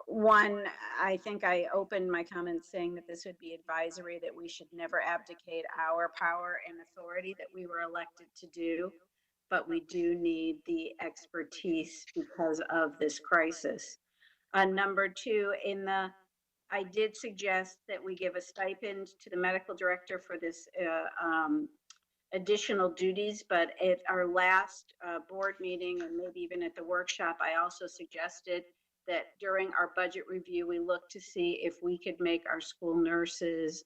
M: One, I think I opened my comments saying that this would be advisory, that we should never abdicate our power and authority that we were elected to do, but we do need the expertise because of this crisis. Number two, in the I did suggest that we give a stipend to the medical director for this additional duties, but at our last board meeting and maybe even at the workshop, I also suggested that during our budget review, we look to see if we could make our school nurses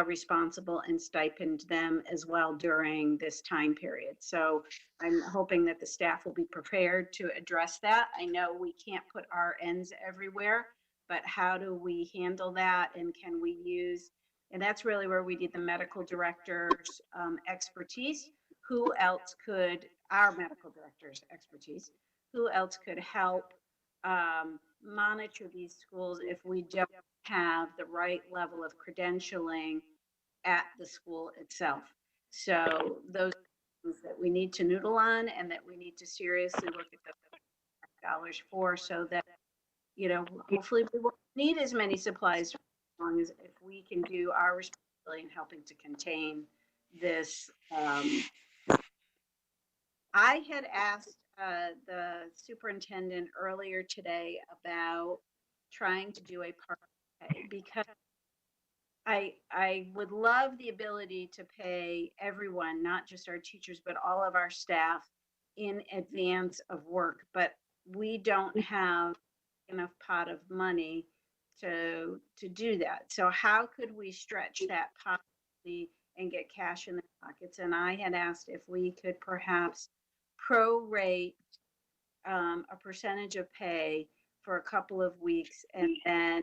M: responsible and stipend them as well during this time period. So I'm hoping that the staff will be prepared to address that. I know we can't put RNs everywhere, but how do we handle that, and can we use, and that's really where we need the medical director's expertise. Who else could, our medical director's expertise, who else could help monitor these schools if we don't have the right level of credentialing at the school itself? So those things that we need to noodle on and that we need to seriously look at the dollars for, so that, you know, hopefully we won't need as many supplies, as long as if we can do our responsibility in helping to contain this. I had asked the superintendent earlier today about trying to do a part pay, because I would love the ability to pay everyone, not just our teachers, but all of our staff in advance of work. But we don't have enough pot of money to do that. So how could we stretch that possibly and get cash in the pockets? And I had asked if we could perhaps prorate a percentage of pay for a couple of weeks, and then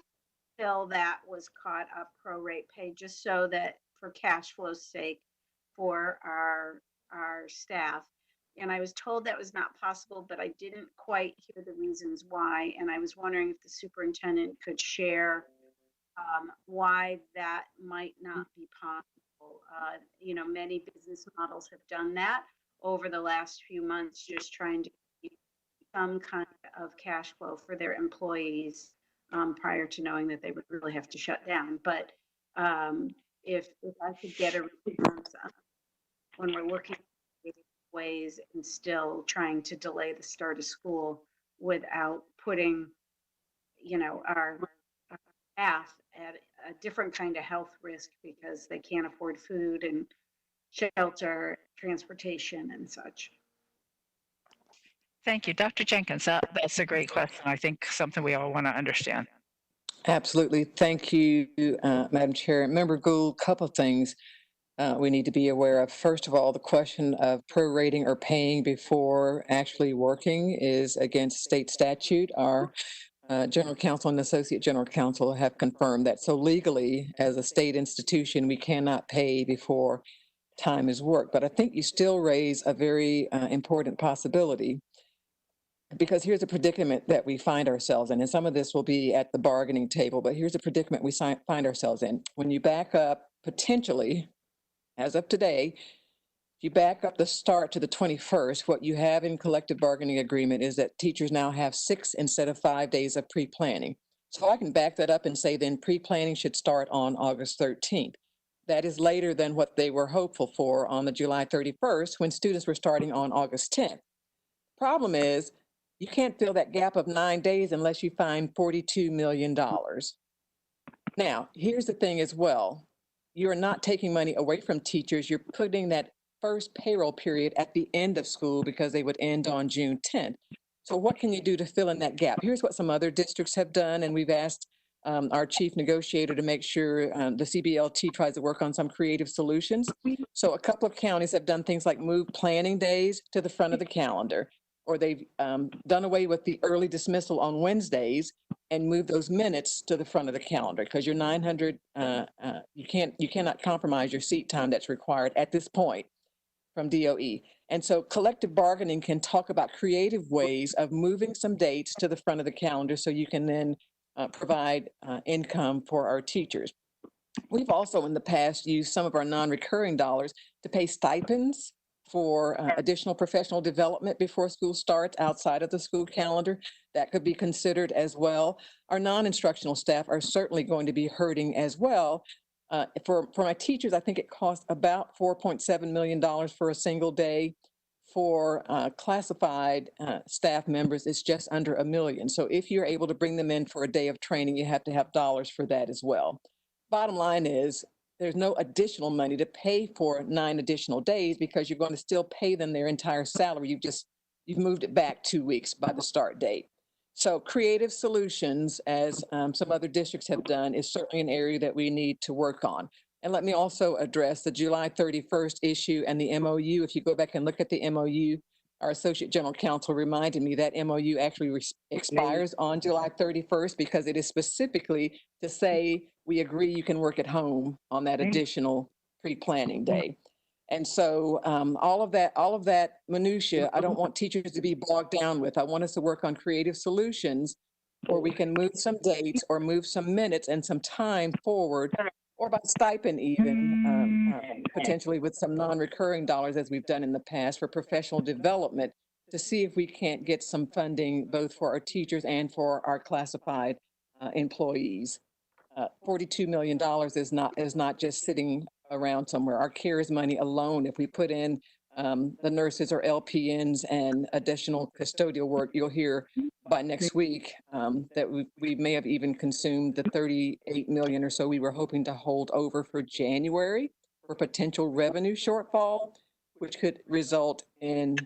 M: till that was caught up, prorate pay, just so that for cash flow's sake for our staff. And I was told that was not possible, but I didn't quite hear the reasons why. And I was wondering if the superintendent could share why that might not be possible. You know, many business models have done that over the last few months, just trying to keep some kind of cash flow for their employees prior to knowing that they would really have to shut down. But if I could get a response when we're looking at ways and still trying to delay the start of school without putting, you know, our staff at a different kind of health risk because they can't afford food and shelter, transportation, and such.
A: Thank you. Dr. Jenkins, that's a great question. I think something we all want to understand.
G: Absolutely. Thank you, Madam Chair. Member Gould, couple of things we need to be aware of. First of all, the question of prorating or paying before actually working is against state statute. Our General Counsel and Associate General Counsel have confirmed that. So legally, as a state institution, we cannot pay before time is worked. But I think you still raise a very important possibility, because here's a predicament that we find ourselves in, and some of this will be at the bargaining table, but here's a predicament we find ourselves in. When you back up, potentially, as of today, if you back up the start to the 21st, what you have in collective bargaining agreement is that teachers now have 6 instead of 5 days of pre-planning. So I can back that up and say then pre-planning should start on August 13th. That is later than what they were hopeful for on the July 31st, when students were starting on August 10th. Problem is, you can't fill that gap of 9 days unless you find $42 million. Now, here's the thing as well. You're not taking money away from teachers. You're putting that first payroll period at the end of school because they would end on June 10th. So what can you do to fill in that gap? Here's what some other districts have done, and we've asked our chief negotiator to make sure the CBLT tries to work on some creative solutions. So a couple of counties have done things like move planning days to the front of the calendar, or they've done away with the early dismissal on Wednesdays and move those minutes to the front of the calendar, because your 900, you cannot compromise your seat time that's required at this point from DOE. And so collective bargaining can talk about creative ways of moving some dates to the front of the calendar so you can then provide income for our teachers. We've also in the past used some of our non-recurring dollars to pay stipends for additional professional development before school starts outside of the school calendar. That could be considered as well. Our non-instructional staff are certainly going to be hurting as well. For my teachers, I think it costs about $4.7 million for a single day. for classified staff members is just under $1 million. So if you're able to bring them in for a day of training, you have to have dollars for that as well. Bottom line is there's no additional money to pay for 9 additional days because you're going to still pay them their entire salary. You've moved it back 2 weeks by the start date. So creative solutions, as some other districts have done, is certainly an area that we need to work on. And let me also address the July 31st issue and the MOU. If you go back and look at the MOU, our Associate General Counsel reminded me that MOU actually expires on July 31st because it is specifically to say we agree you can work at home on that additional pre-planning day. And so all of that minutia, I don't want teachers to be bogged down with. I want us to work on creative solutions where we can move some dates or move some minutes and some time forward, or by stipend even, potentially with some non-recurring dollars as we've done in the past for professional development, to see if we can't get some funding both for our teachers and for our classified employees. $42 million is not just sitting around somewhere. Our CARES money alone, if we put in the nurses or LPNs and additional custodial work, you'll hear by next week that we may have even consumed the 38 million or so we were hoping to hold over for January for potential revenue shortfall, which could result in,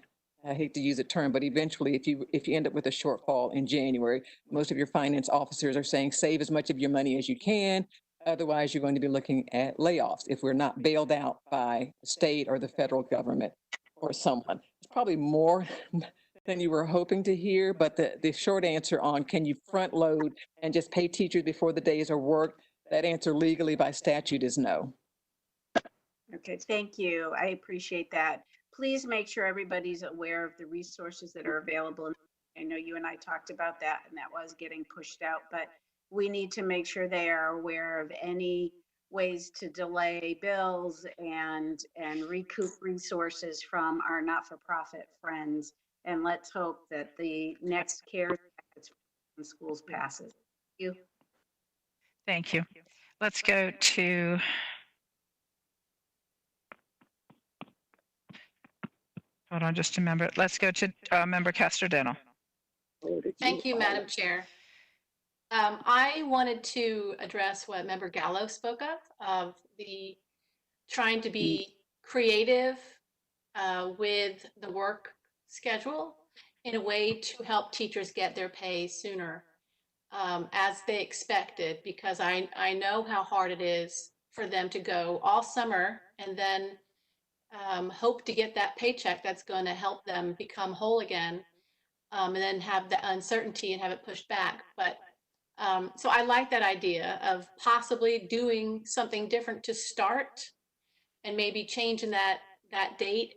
G: I hate to use a term, but eventually if you end up with a shortfall in January, most of your finance officers are saying save as much of your money as you can. Otherwise, you're going to be looking at layoffs if we're not bailed out by the state or the federal government or someone. It's probably more than you were hoping to hear, but the short answer on can you front load and just pay teachers before the days are worked, that answer legally by statute is no.
M: Okay, thank you. I appreciate that. Please make sure everybody's aware of the resources that are available. I know you and I talked about that, and that was getting pushed out, but we need to make sure they are aware of any ways to delay bills and recoup resources from our not-for-profit friends. And let's hope that the next CARES Act in schools passes. Thank you.
A: Thank you. Let's go to hold on just a minute. Let's go to Member Castrodeno.
E: Thank you, Madam Chair. I wanted to address what Member Gallo spoke of the trying to be creative with the work schedule in a way to help teachers get their pay sooner as they expected, because I know how hard it is for them to go all summer and then hope to get that paycheck that's going to help them become whole again, and then have the uncertainty and have it pushed back. But so I like that idea of possibly doing something different to start and maybe changing that date.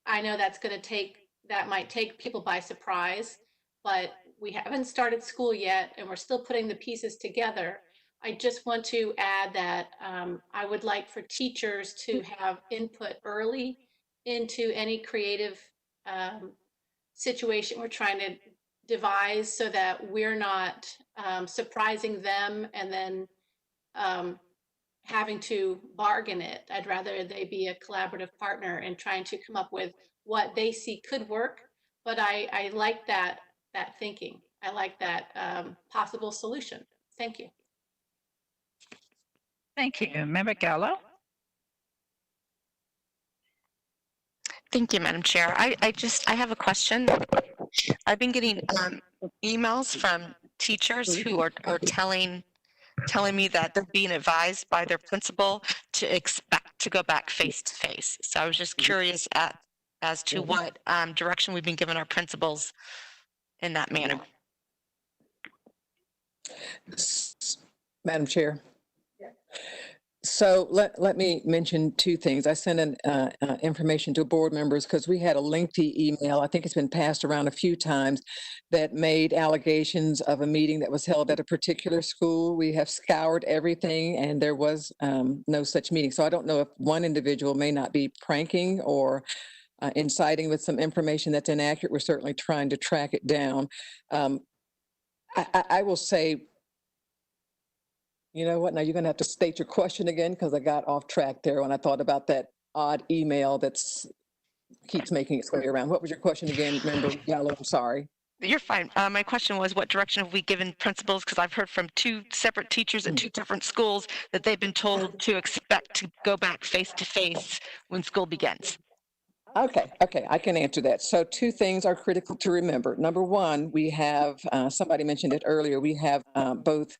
E: I know that might take people by surprise, but we haven't started school yet and we're still putting the pieces together. I just want to add that I would like for teachers to have input early into any creative situation we're trying to devise so that we're not surprising them and then having to bargain it. I'd rather they be a collaborative partner in trying to come up with what they see could work. But I like that thinking. I like that possible solution. Thank you.
A: Thank you. Member Gallo.
B: Thank you, Madam Chair. I have a question. I've been getting emails from teachers who are telling me that they're being advised by their principal to expect to go back face to face. So I was just curious as to what direction we've been giving our principals in that manner.
G: Madam Chair. So let me mention 2 things. I sent an information to board members because we had a lengthy email. I think it's been passed around a few times that made allegations of a meeting that was held at a particular school. We have scoured everything and there was no such meeting. So I don't know if one individual may not be pranking or inciting with some information that's inaccurate. We're certainly trying to track it down. I will say, you know what, now you're going to have to state your question again because I got off track there when I thought about that odd email that's keeps making its way around. What was your question again, Member Gallo? I'm sorry.
H: You're fine. My question was, what direction have we given principals? Because I've heard from two separate teachers at two different schools that they've been told to expect to go back face to face when school begins.
G: Okay, I can answer that. So two things are critical to remember. Number one, we have, somebody mentioned it earlier, we have both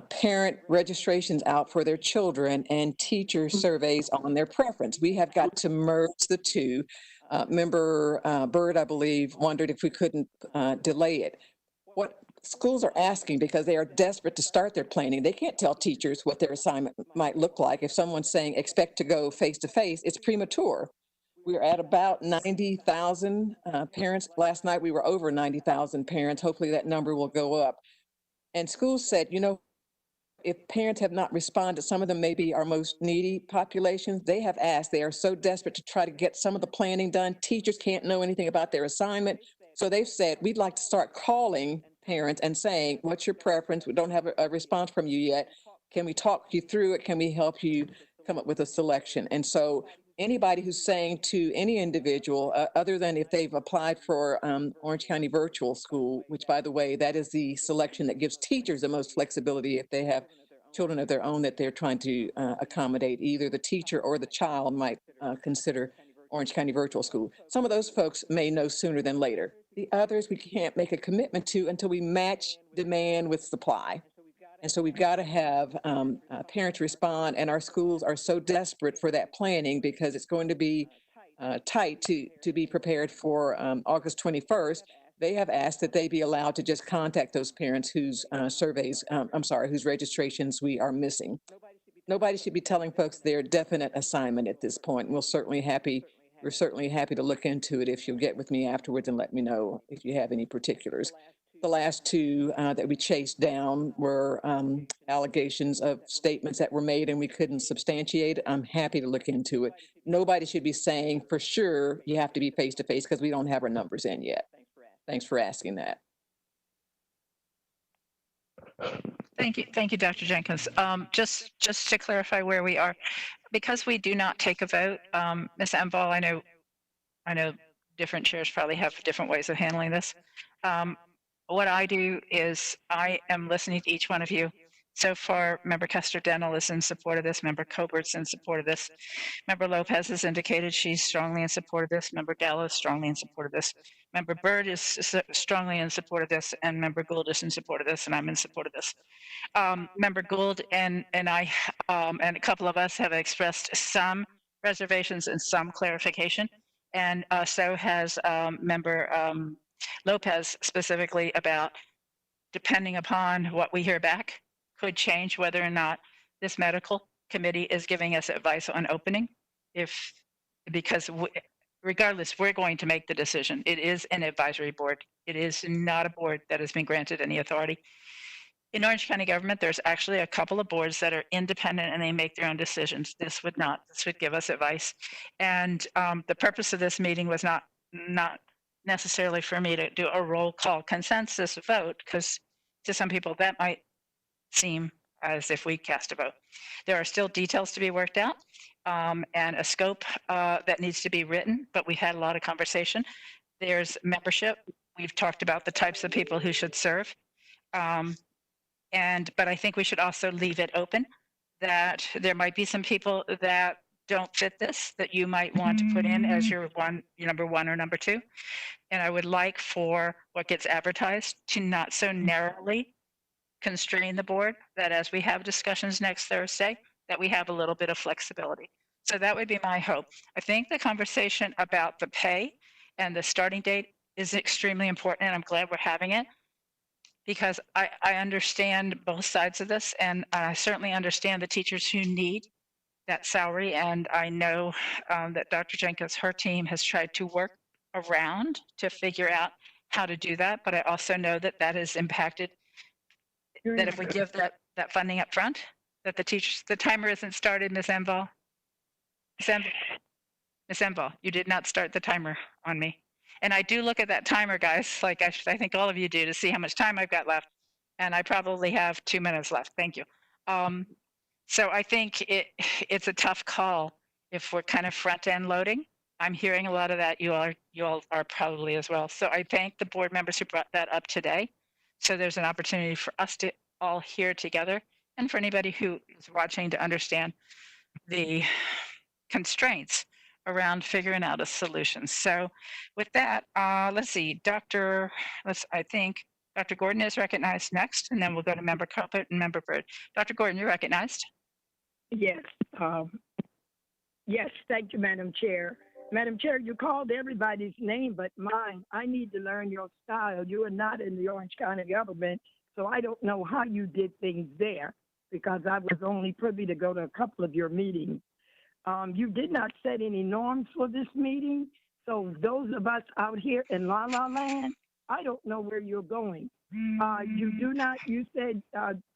G: parent registrations out for their children and teacher surveys on their preference. We have got to merge the two. Member Byrd, I believe, wondered if we couldn't delay it. What schools are asking, because they are desperate to start their planning, they can't tell teachers what their assignment might look like. If someone's saying expect to go face to face, it's premature. We're at about 90,000 parents. Last night we were over 90,000 parents. Hopefully that number will go up. And schools said, you know, if parents have not responded, some of them may be our most needy populations. They have asked, they are so desperate to try to get some of the planning done. Teachers can't know anything about their assignment. So they've said, we'd like to start calling parents and saying, what's your preference? We don't have a response from you yet. Can we talk you through it? Can we help you come up with a selection? And so anybody who's saying to any individual, other than if they've applied for Orange County Virtual School, which, by the way, that is the selection that gives teachers the most flexibility if they have children of their own that they're trying to accommodate. Either the teacher or the child might consider Orange County Virtual School. Some of those folks may know sooner than later. The others we can't make a commitment to until we match demand with supply. And so we've got to have parents respond, and our schools are so desperate for that planning because it's going to be tight to be prepared for August 21st. They have asked that they be allowed to just contact those parents whose whose registrations we are missing. Nobody should be telling folks their definite assignment at this point. We're certainly happy to look into it if you'll get with me afterwards and let me know if you have any particulars. The last two that we chased down were allegations of statements that were made and we couldn't substantiate. I'm happy to look into it. Nobody should be saying for sure you have to be face to face because we don't have our numbers in yet. Thanks for asking that.
A: Thank you, Dr. Jenkins. Just to clarify where we are, because we do not take a vote, Ms. Emval, I know different chairs probably have different ways of handling this. What I do is I am listening to each one of you. So far, Member Custer-Dental is in support of this. Member Cobert's in support of this. Member Lopez has indicated she's strongly in support of this. Member Gallo is strongly in support of this. Member Byrd is strongly in support of this, and Member Gould is in support of this, and I'm in support of this. Member Gould and I and a couple of us have expressed some reservations and some clarification, and so has Member Lopez specifically about, depending upon what we hear back, could change whether or not this medical committee is giving us advice on opening. Because regardless, we're going to make the decision. It is an advisory board. It is not a board that has been granted any authority. In Orange County government, there's actually a couple of boards that are independent and they make their own decisions. This would not. This would give us advice. And the purpose of this meeting was not necessarily for me to do a roll call consensus vote, because to some people that might seem as if we cast a vote. There are still details to be worked out and a scope that needs to be written, but we had a lot of conversation. There's membership. We've talked about the types of people who should serve. But I think we should also leave it open that there might be some people that don't fit this, that you might want to put in as your number one or number two. And I would like for what gets advertised to not so narrowly constrain the board, that as we have discussions next Thursday, that we have a little bit of flexibility. So that would be my hope. I think the conversation about the pay and the starting date is extremely important, and I'm glad we're having it, because I understand both sides of this, and I certainly understand the teachers who need that salary, and I know that Dr. Jenkins, her team, has tried to work around to figure out how to do that, but I also know that that is impacted, that if we give that funding up front, that the timer isn't started, Ms. Emval. Ms. Emval, you did not start the timer on me. And I do look at that timer, guys, like I think all of you do, to see how much time I've got left. And I probably have 2 minutes left. Thank you. So I think it's a tough call if we're kind of front end loading I'm hearing a lot of that. You all are probably as well. So I thank the board members who brought that up today. So there's an opportunity for us to all hear together and for anybody who is watching to understand the constraints around figuring out a solution. So with that, let's see, I think Dr. Gordon is recognized next, and then we'll go to Member Copeland and Member Bird. Dr. Gordon, you're recognized.
I: Yes. Yes, thank you, Madam Chair. Madam Chair, you called everybody's name but mine. I need to learn your style. You are not in the Orange County government, so I don't know how you did things there because I was only privy to go to a couple of your meetings. You did not set any norms for this meeting, so those of us out here in La La Land, I don't know where you're going. You said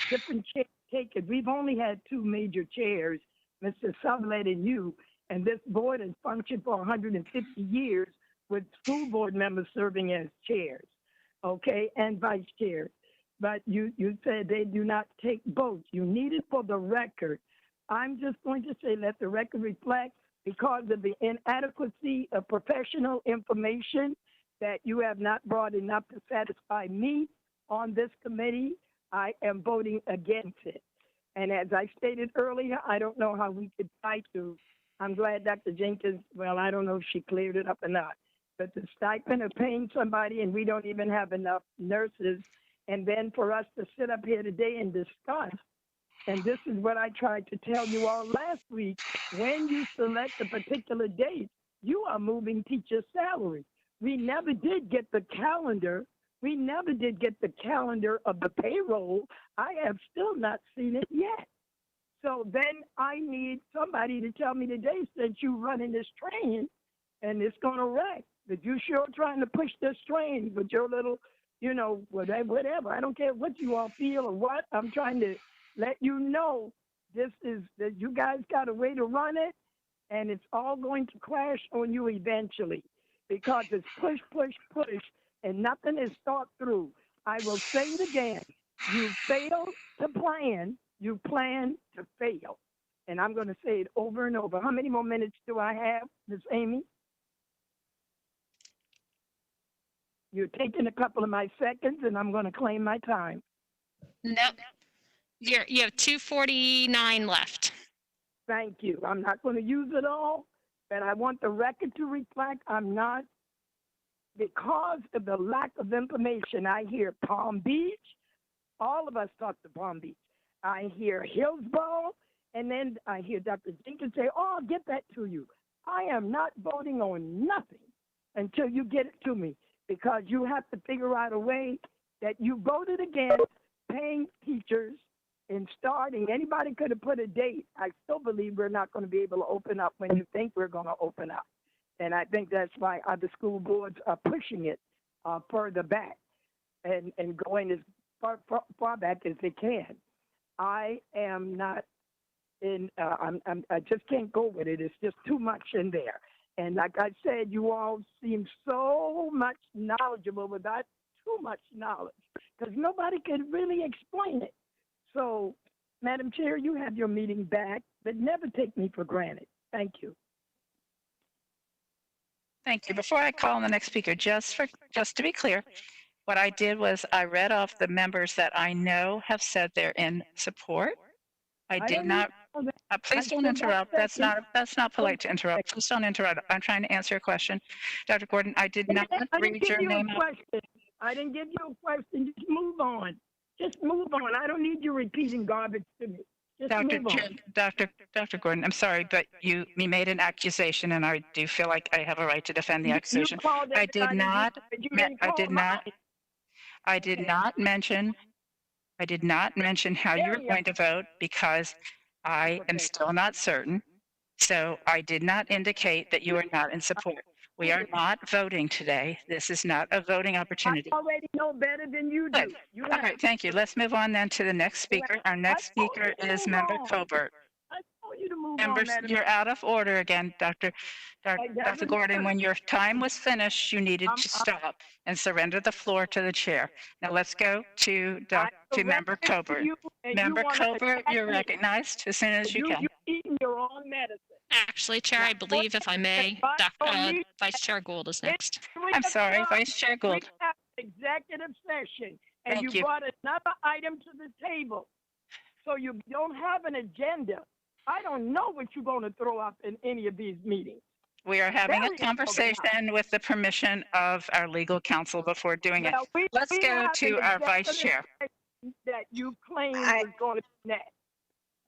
I: different chairs take it. We've only had two major chairs, Mr. Sutherland and you, and this board has functioned for 150 years with school board members serving as chairs, okay, and vice chairs. But you said they do not take votes. You need it for the record. I'm just going to say let the record reflect because of the inadequacy of professional information that you have not brought enough to satisfy me on this committee. I am voting against it. And as I stated earlier, I don't know how we could fight to. I'm glad Dr. Jenkins, well, I don't know if she cleared it up or not, but the stipend of paying somebody and we don't even have enough nurses. And then for us to sit up here today and discuss, and this is what I tried to tell you all last week, when you select a particular date, you are moving teacher salary. We never did get the calendar. We never did get the calendar of the payroll. I have still not seen it yet. So then I need somebody to tell me today, since you're running this train and it's going to wreck, that you sure trying to push this train with your little, whatever. I don't care what you all feel or what. I'm trying to let you know that you guys got a way to run it, and it's all going to crash on you eventually because it's push, push, push, and nothing is thought through. I will say it again. You fail to plan. You plan to fail. And I'm going to say it over and over. How many more minutes do I have, Ms. Amy? You're taking a couple of my seconds, and I'm going to claim my time.
B: Nope. You have 2:49 left.
I: Thank you. I'm not going to use it all, but I want the record to reflect I'm not, because of the lack of information. I hear Palm Beach. All of us talk to Palm Beach. I hear Hillsborough, and then I hear Dr. Jenkins say, oh, I'll get that to you. I am not voting on nothing until you get it to me, because you have to figure out a way that you voted against paying teachers and starting. Anybody could have put a date. I still believe we're not going to be able to open up when you think we're going to open up. And I think that's why other school boards are pushing it further back and going as far back as they can. I am not in, I just can't go with it. It's just too much in there. And like I said, you all seem so much knowledgeable without too much knowledge, because nobody can really explain it. So, Madam Chair, you have your meeting back, but never take me for granted. Thank you.
A: Thank you. Before I call on the next speaker, just to be clear, what I did was I read off the members that I know have said they're in support. I did not. Please don't interrupt. That's not polite to interrupt. Please don't interrupt. I'm trying to answer your question, Dr. Gordon. I did not read your name.
I: I didn't give you a question. Just move on. Just move on. I don't need you repeating garbage to me.
A: Dr. Gordon, I'm sorry, but you made an accusation, and I do feel like I have a right to defend the accusation. I did not mention how you were going to vote, because I am still not certain. So I did not indicate that you are not in support. We are not voting today. This is not a voting opportunity.
I: I already know better than you do.
A: All right, thank you. Let's move on then to the next speaker. Our next speaker is Member Colbert.
I: I told you to move
A: Members,
I: on,
A: you're out of order again, Dr. Gordon. When your time was finished, you needed to stop and surrender the floor to the chair. Now let's go to Member Colbert. Member Colbert, you're recognized as soon as you can.
I: You're eating your own medicine.
B: Actually, Chair, I believe if I may, Vice Chair Gould is next.
A: I'm sorry, Vice Chair
I: We
A: Gould.
I: have executive session, and
A: Thank
I: you
A: you.
I: brought another item to the table. So you don't have an agenda. I don't know what you're going to throw up in any of these meetings.
A: We are having a
I: Very
A: conversation with the permission of our legal counsel before doing it.
I: Well,
A: Let's
I: we
A: go
I: have
A: to
I: an
A: our Vice
I: executive
A: Chair.
I: session that you claimed
M: I-
I: was going to be next.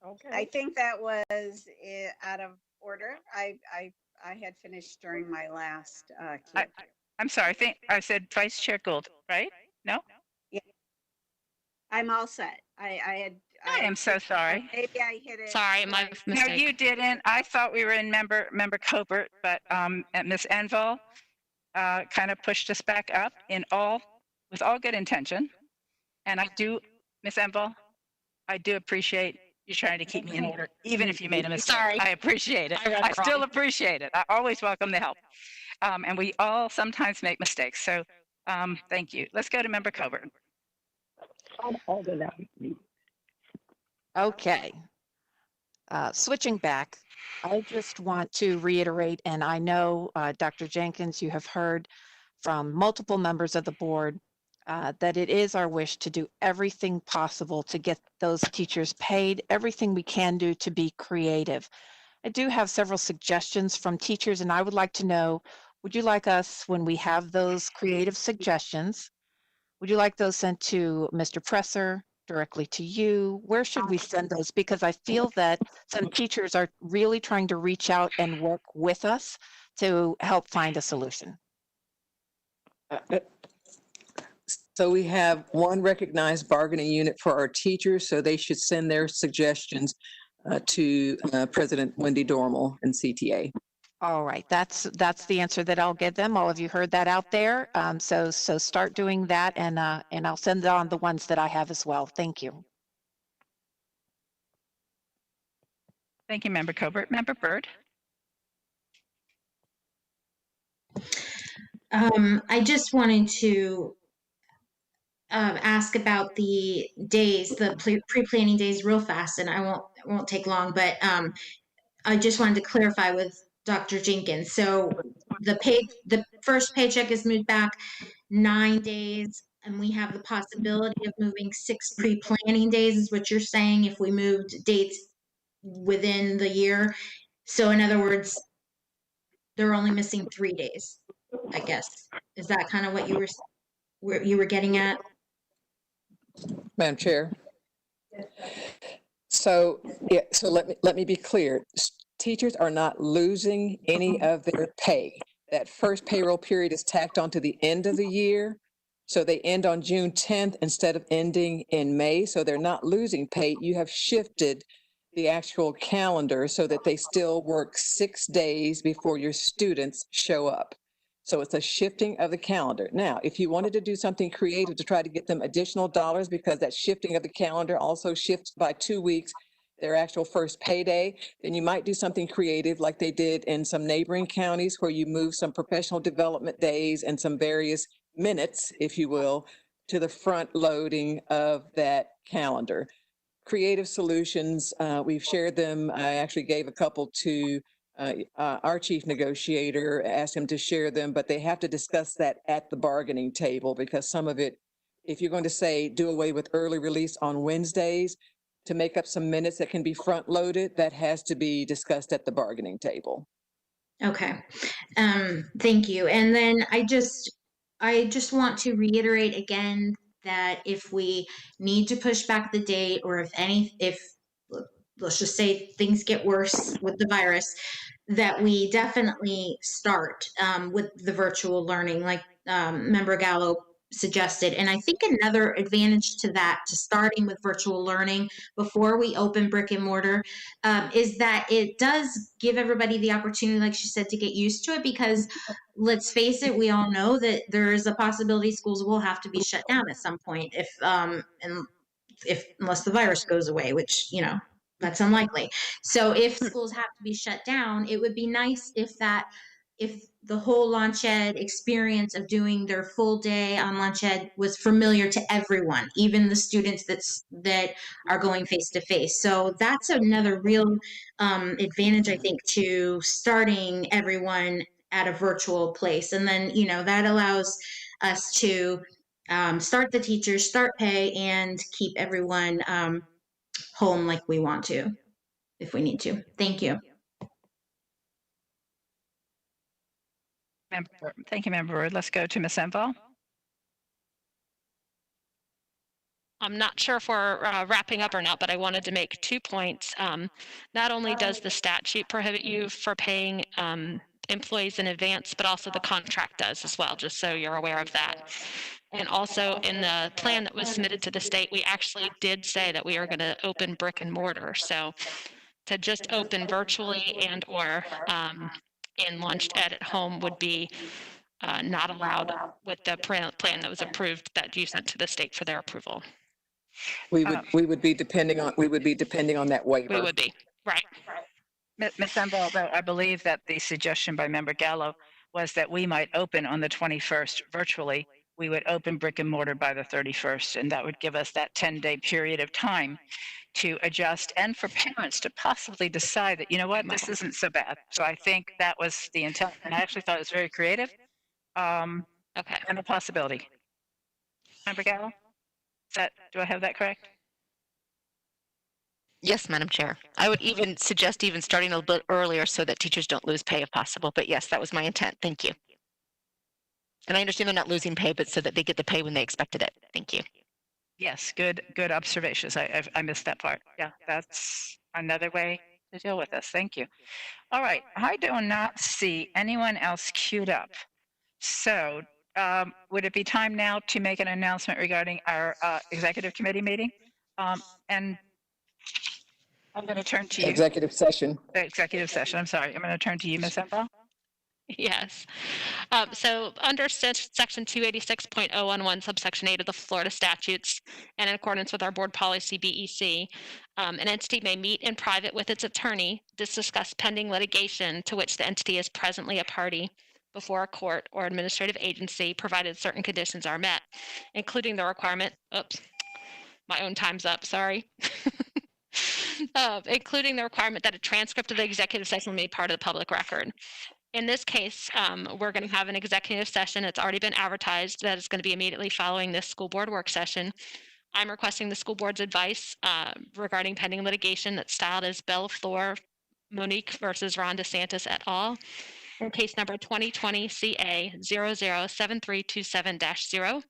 I: Okay.
M: I think that was out of order. I had finished during my last cue.
A: I'm sorry, I said Vice Chair Gould, right? No?
M: Yeah. I'm all set.
A: I am so sorry.
M: Maybe I hit it.
B: Sorry, my
A: No,
B: mistake.
A: you didn't. I thought we were in member Covert, but Ms. Enval kind of pushed us back up with all good intention. And I do, Ms. Enval, I do appreciate you trying to keep me in order, even if you made a mistake.
B: Sorry.
A: I appreciate it.
B: I read
A: I
B: it
A: still
B: wrong.
A: appreciate it. I always welcome the help. And we all sometimes make mistakes. So thank you. Let's go to member Covert.
J: Okay. Switching back, I just want to reiterate, and I know, Dr. Jenkins, you have heard from multiple members of the board that it is our wish to do everything possible to get those teachers paid, everything we can do to be creative. I do have several suggestions from teachers, and I would like to know, would you like us, when we have those creative suggestions, would you like those sent to Mr. Presser, directly to you? Where should we send those? Because I feel that some teachers are really trying to reach out and work with us to help find a solution.
G: So we have one recognized bargaining unit for our teachers, so they should send their suggestions to President Wendy Dormal and CTA.
J: All right, that's the answer that I'll give them. All of you heard that out there. So start doing that, and I'll send on the ones that I have as well. Thank you.
A: Thank you, member Covert. Member Byrd.
K: I just wanted to ask about the days, the pre-planning days real fast, and I won't take long, but I just wanted to clarify with Dr. Jenkins. So the first paycheck is moved back 9 days, and we have the possibility of moving 6 pre-planning days, is what you're saying, if we moved dates within the year. So in other words, they're only missing 3 days, I guess. Is that kind of what you were getting at?
G: Madam Chair. So, yeah, so let me be clear. Teachers are not losing any of their pay. That first payroll period is tacked on to the end of the year. So they end on June 10th instead of ending in May. So they're not losing pay. You have shifted the actual calendar so that they still work 6 days before your students show up. So it's a shifting of the calendar. Now, if you wanted to do something creative to try to get them additional dollars, because that shifting of the calendar also shifts by 2 weeks their actual first payday, then you might do something creative like they did in some neighboring counties, where you move some professional development days and some various minutes, if you will, to the front loading of that calendar. Creative solutions, we've shared them. I actually gave a couple to our chief negotiator, asked him to share them, but they have to discuss that at the bargaining table, because some of it, if you're going to say do away with early release on Wednesdays to make up some minutes that can be front loaded, that has to be discussed at the bargaining table.
K: Okay, thank you. And then I just want to reiterate again that if we need to push back the date, or if let's just say things get worse with the virus, that we definitely start with the virtual learning, like Member Gallo suggested. And I think another advantage to that, to starting with virtual learning before we open brick and mortar, is that it does give everybody the opportunity, like she said, to get used to it, because let's face it, we all know that there is a possibility schools will have to be shut down at some point unless the virus goes away, which, that's unlikely. So if schools have to be shut down, it would be nice if the whole Launch Ed experience of doing their full day on Launch Ed was familiar to everyone, even the students that are going face to face. So that's another real advantage, I think, to starting everyone at a virtual place. And then, that allows us to start the teachers, start pay, and keep everyone home like we want to, if we need to. Thank you.
A: Thank you, Member Bird. Let's go to Ms. Enval.
B: I'm not sure if we're wrapping up or not, but I wanted to make 2 points. Not only does the statute prohibit you for paying employees in advance, but also the contract does as well, just so you're aware of that. And also in the plan that was submitted to the state, we actually did say that we are going to open brick and mortar. So to just open virtually and or in Launched Ed at home would be not allowed with the plan that was approved that you sent to the state for their approval.
G: We would be depending on that waiver.
B: We would be, right.
A: Ms. Enval, though, I believe that the suggestion by Member Gallo was that we might open on the 21st virtually. We would open brick and mortar by the 31st, and that would give us that 10-day period of time to adjust and for parents to possibly decide that, you know what, this isn't so bad. So I think that was the intent, and I actually thought it was very creative and a possibility. Member Gallo? Do I have that correct?
H: Yes, Madam Chair. I would even suggest starting a little bit earlier so that teachers don't lose pay if possible. But yes, that was my intent. Thank you. And I understand they're not losing pay, but so that they get the pay when they expected it. Thank you.
A: Yes, good observations. I missed that part. Yeah, that's another way to deal with this. Thank you. All right, I do not see anyone else queued up. So would it be time now to make an announcement regarding our executive committee meeting? And I'm going to turn to you.
G: Executive session.
A: Executive session. I'm sorry. I'm going to turn to you, Ms. Enval.
B: Yes. So under section 286.011 subsection 8 of the Florida statutes, and in accordance with our board policy BEC, an entity may meet in private with its attorney to discuss pending litigation to which the entity is presently a party before a court or administrative agency, provided certain conditions are met, including the requirement, my own time's up, sorry. Including the requirement that a transcript of the executive session be part of the public record. In this case, we're going to have an executive session. It's already been advertised that it's going to be immediately following this school board work session. I'm requesting the school board's advice regarding pending litigation that's styled as Bellefleur Monique versus Ron DeSantis et al. In case number 2020 CA 007327-0.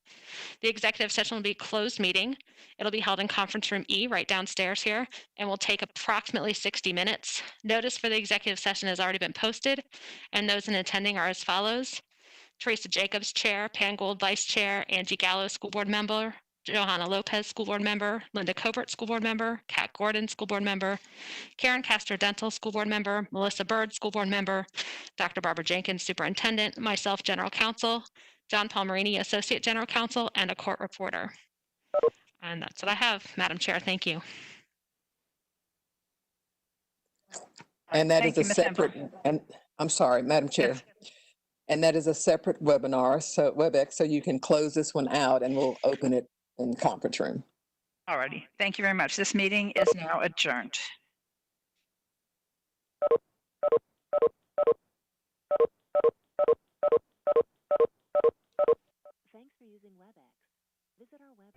B: The executive session will be a closed meeting. It'll be held in conference room E right downstairs here and will take approximately 60 minutes. Notice for the executive session has already been posted, and those in attending are as follows: Teresa Jacobs, Chair; Pam Gold, Vice Chair; Angie Gallo, School Board Member; Johanna Lopez, School Board Member; Linda Covert, School Board Member; Kat Gordon, School Board Member; Karen Castro Dental, School Board Member; Melissa Bird, School Board Member; Dr. Barbara Jenkins, Superintendent; myself, General Counsel; John Palmerini, Associate General Counsel, and a court reporter. And that's what I have, Madam Chair. Thank you.
G: And that is a separate, and I'm sorry, Madam Chair.
A: Yes.
G: And that is a separate webinar, so WebEx, so you can close this one out and we'll open it in the conference room.
A: All righty. Thank you very much. This meeting is now adjourned.
P: Thanks for using WebEx. Visit our website.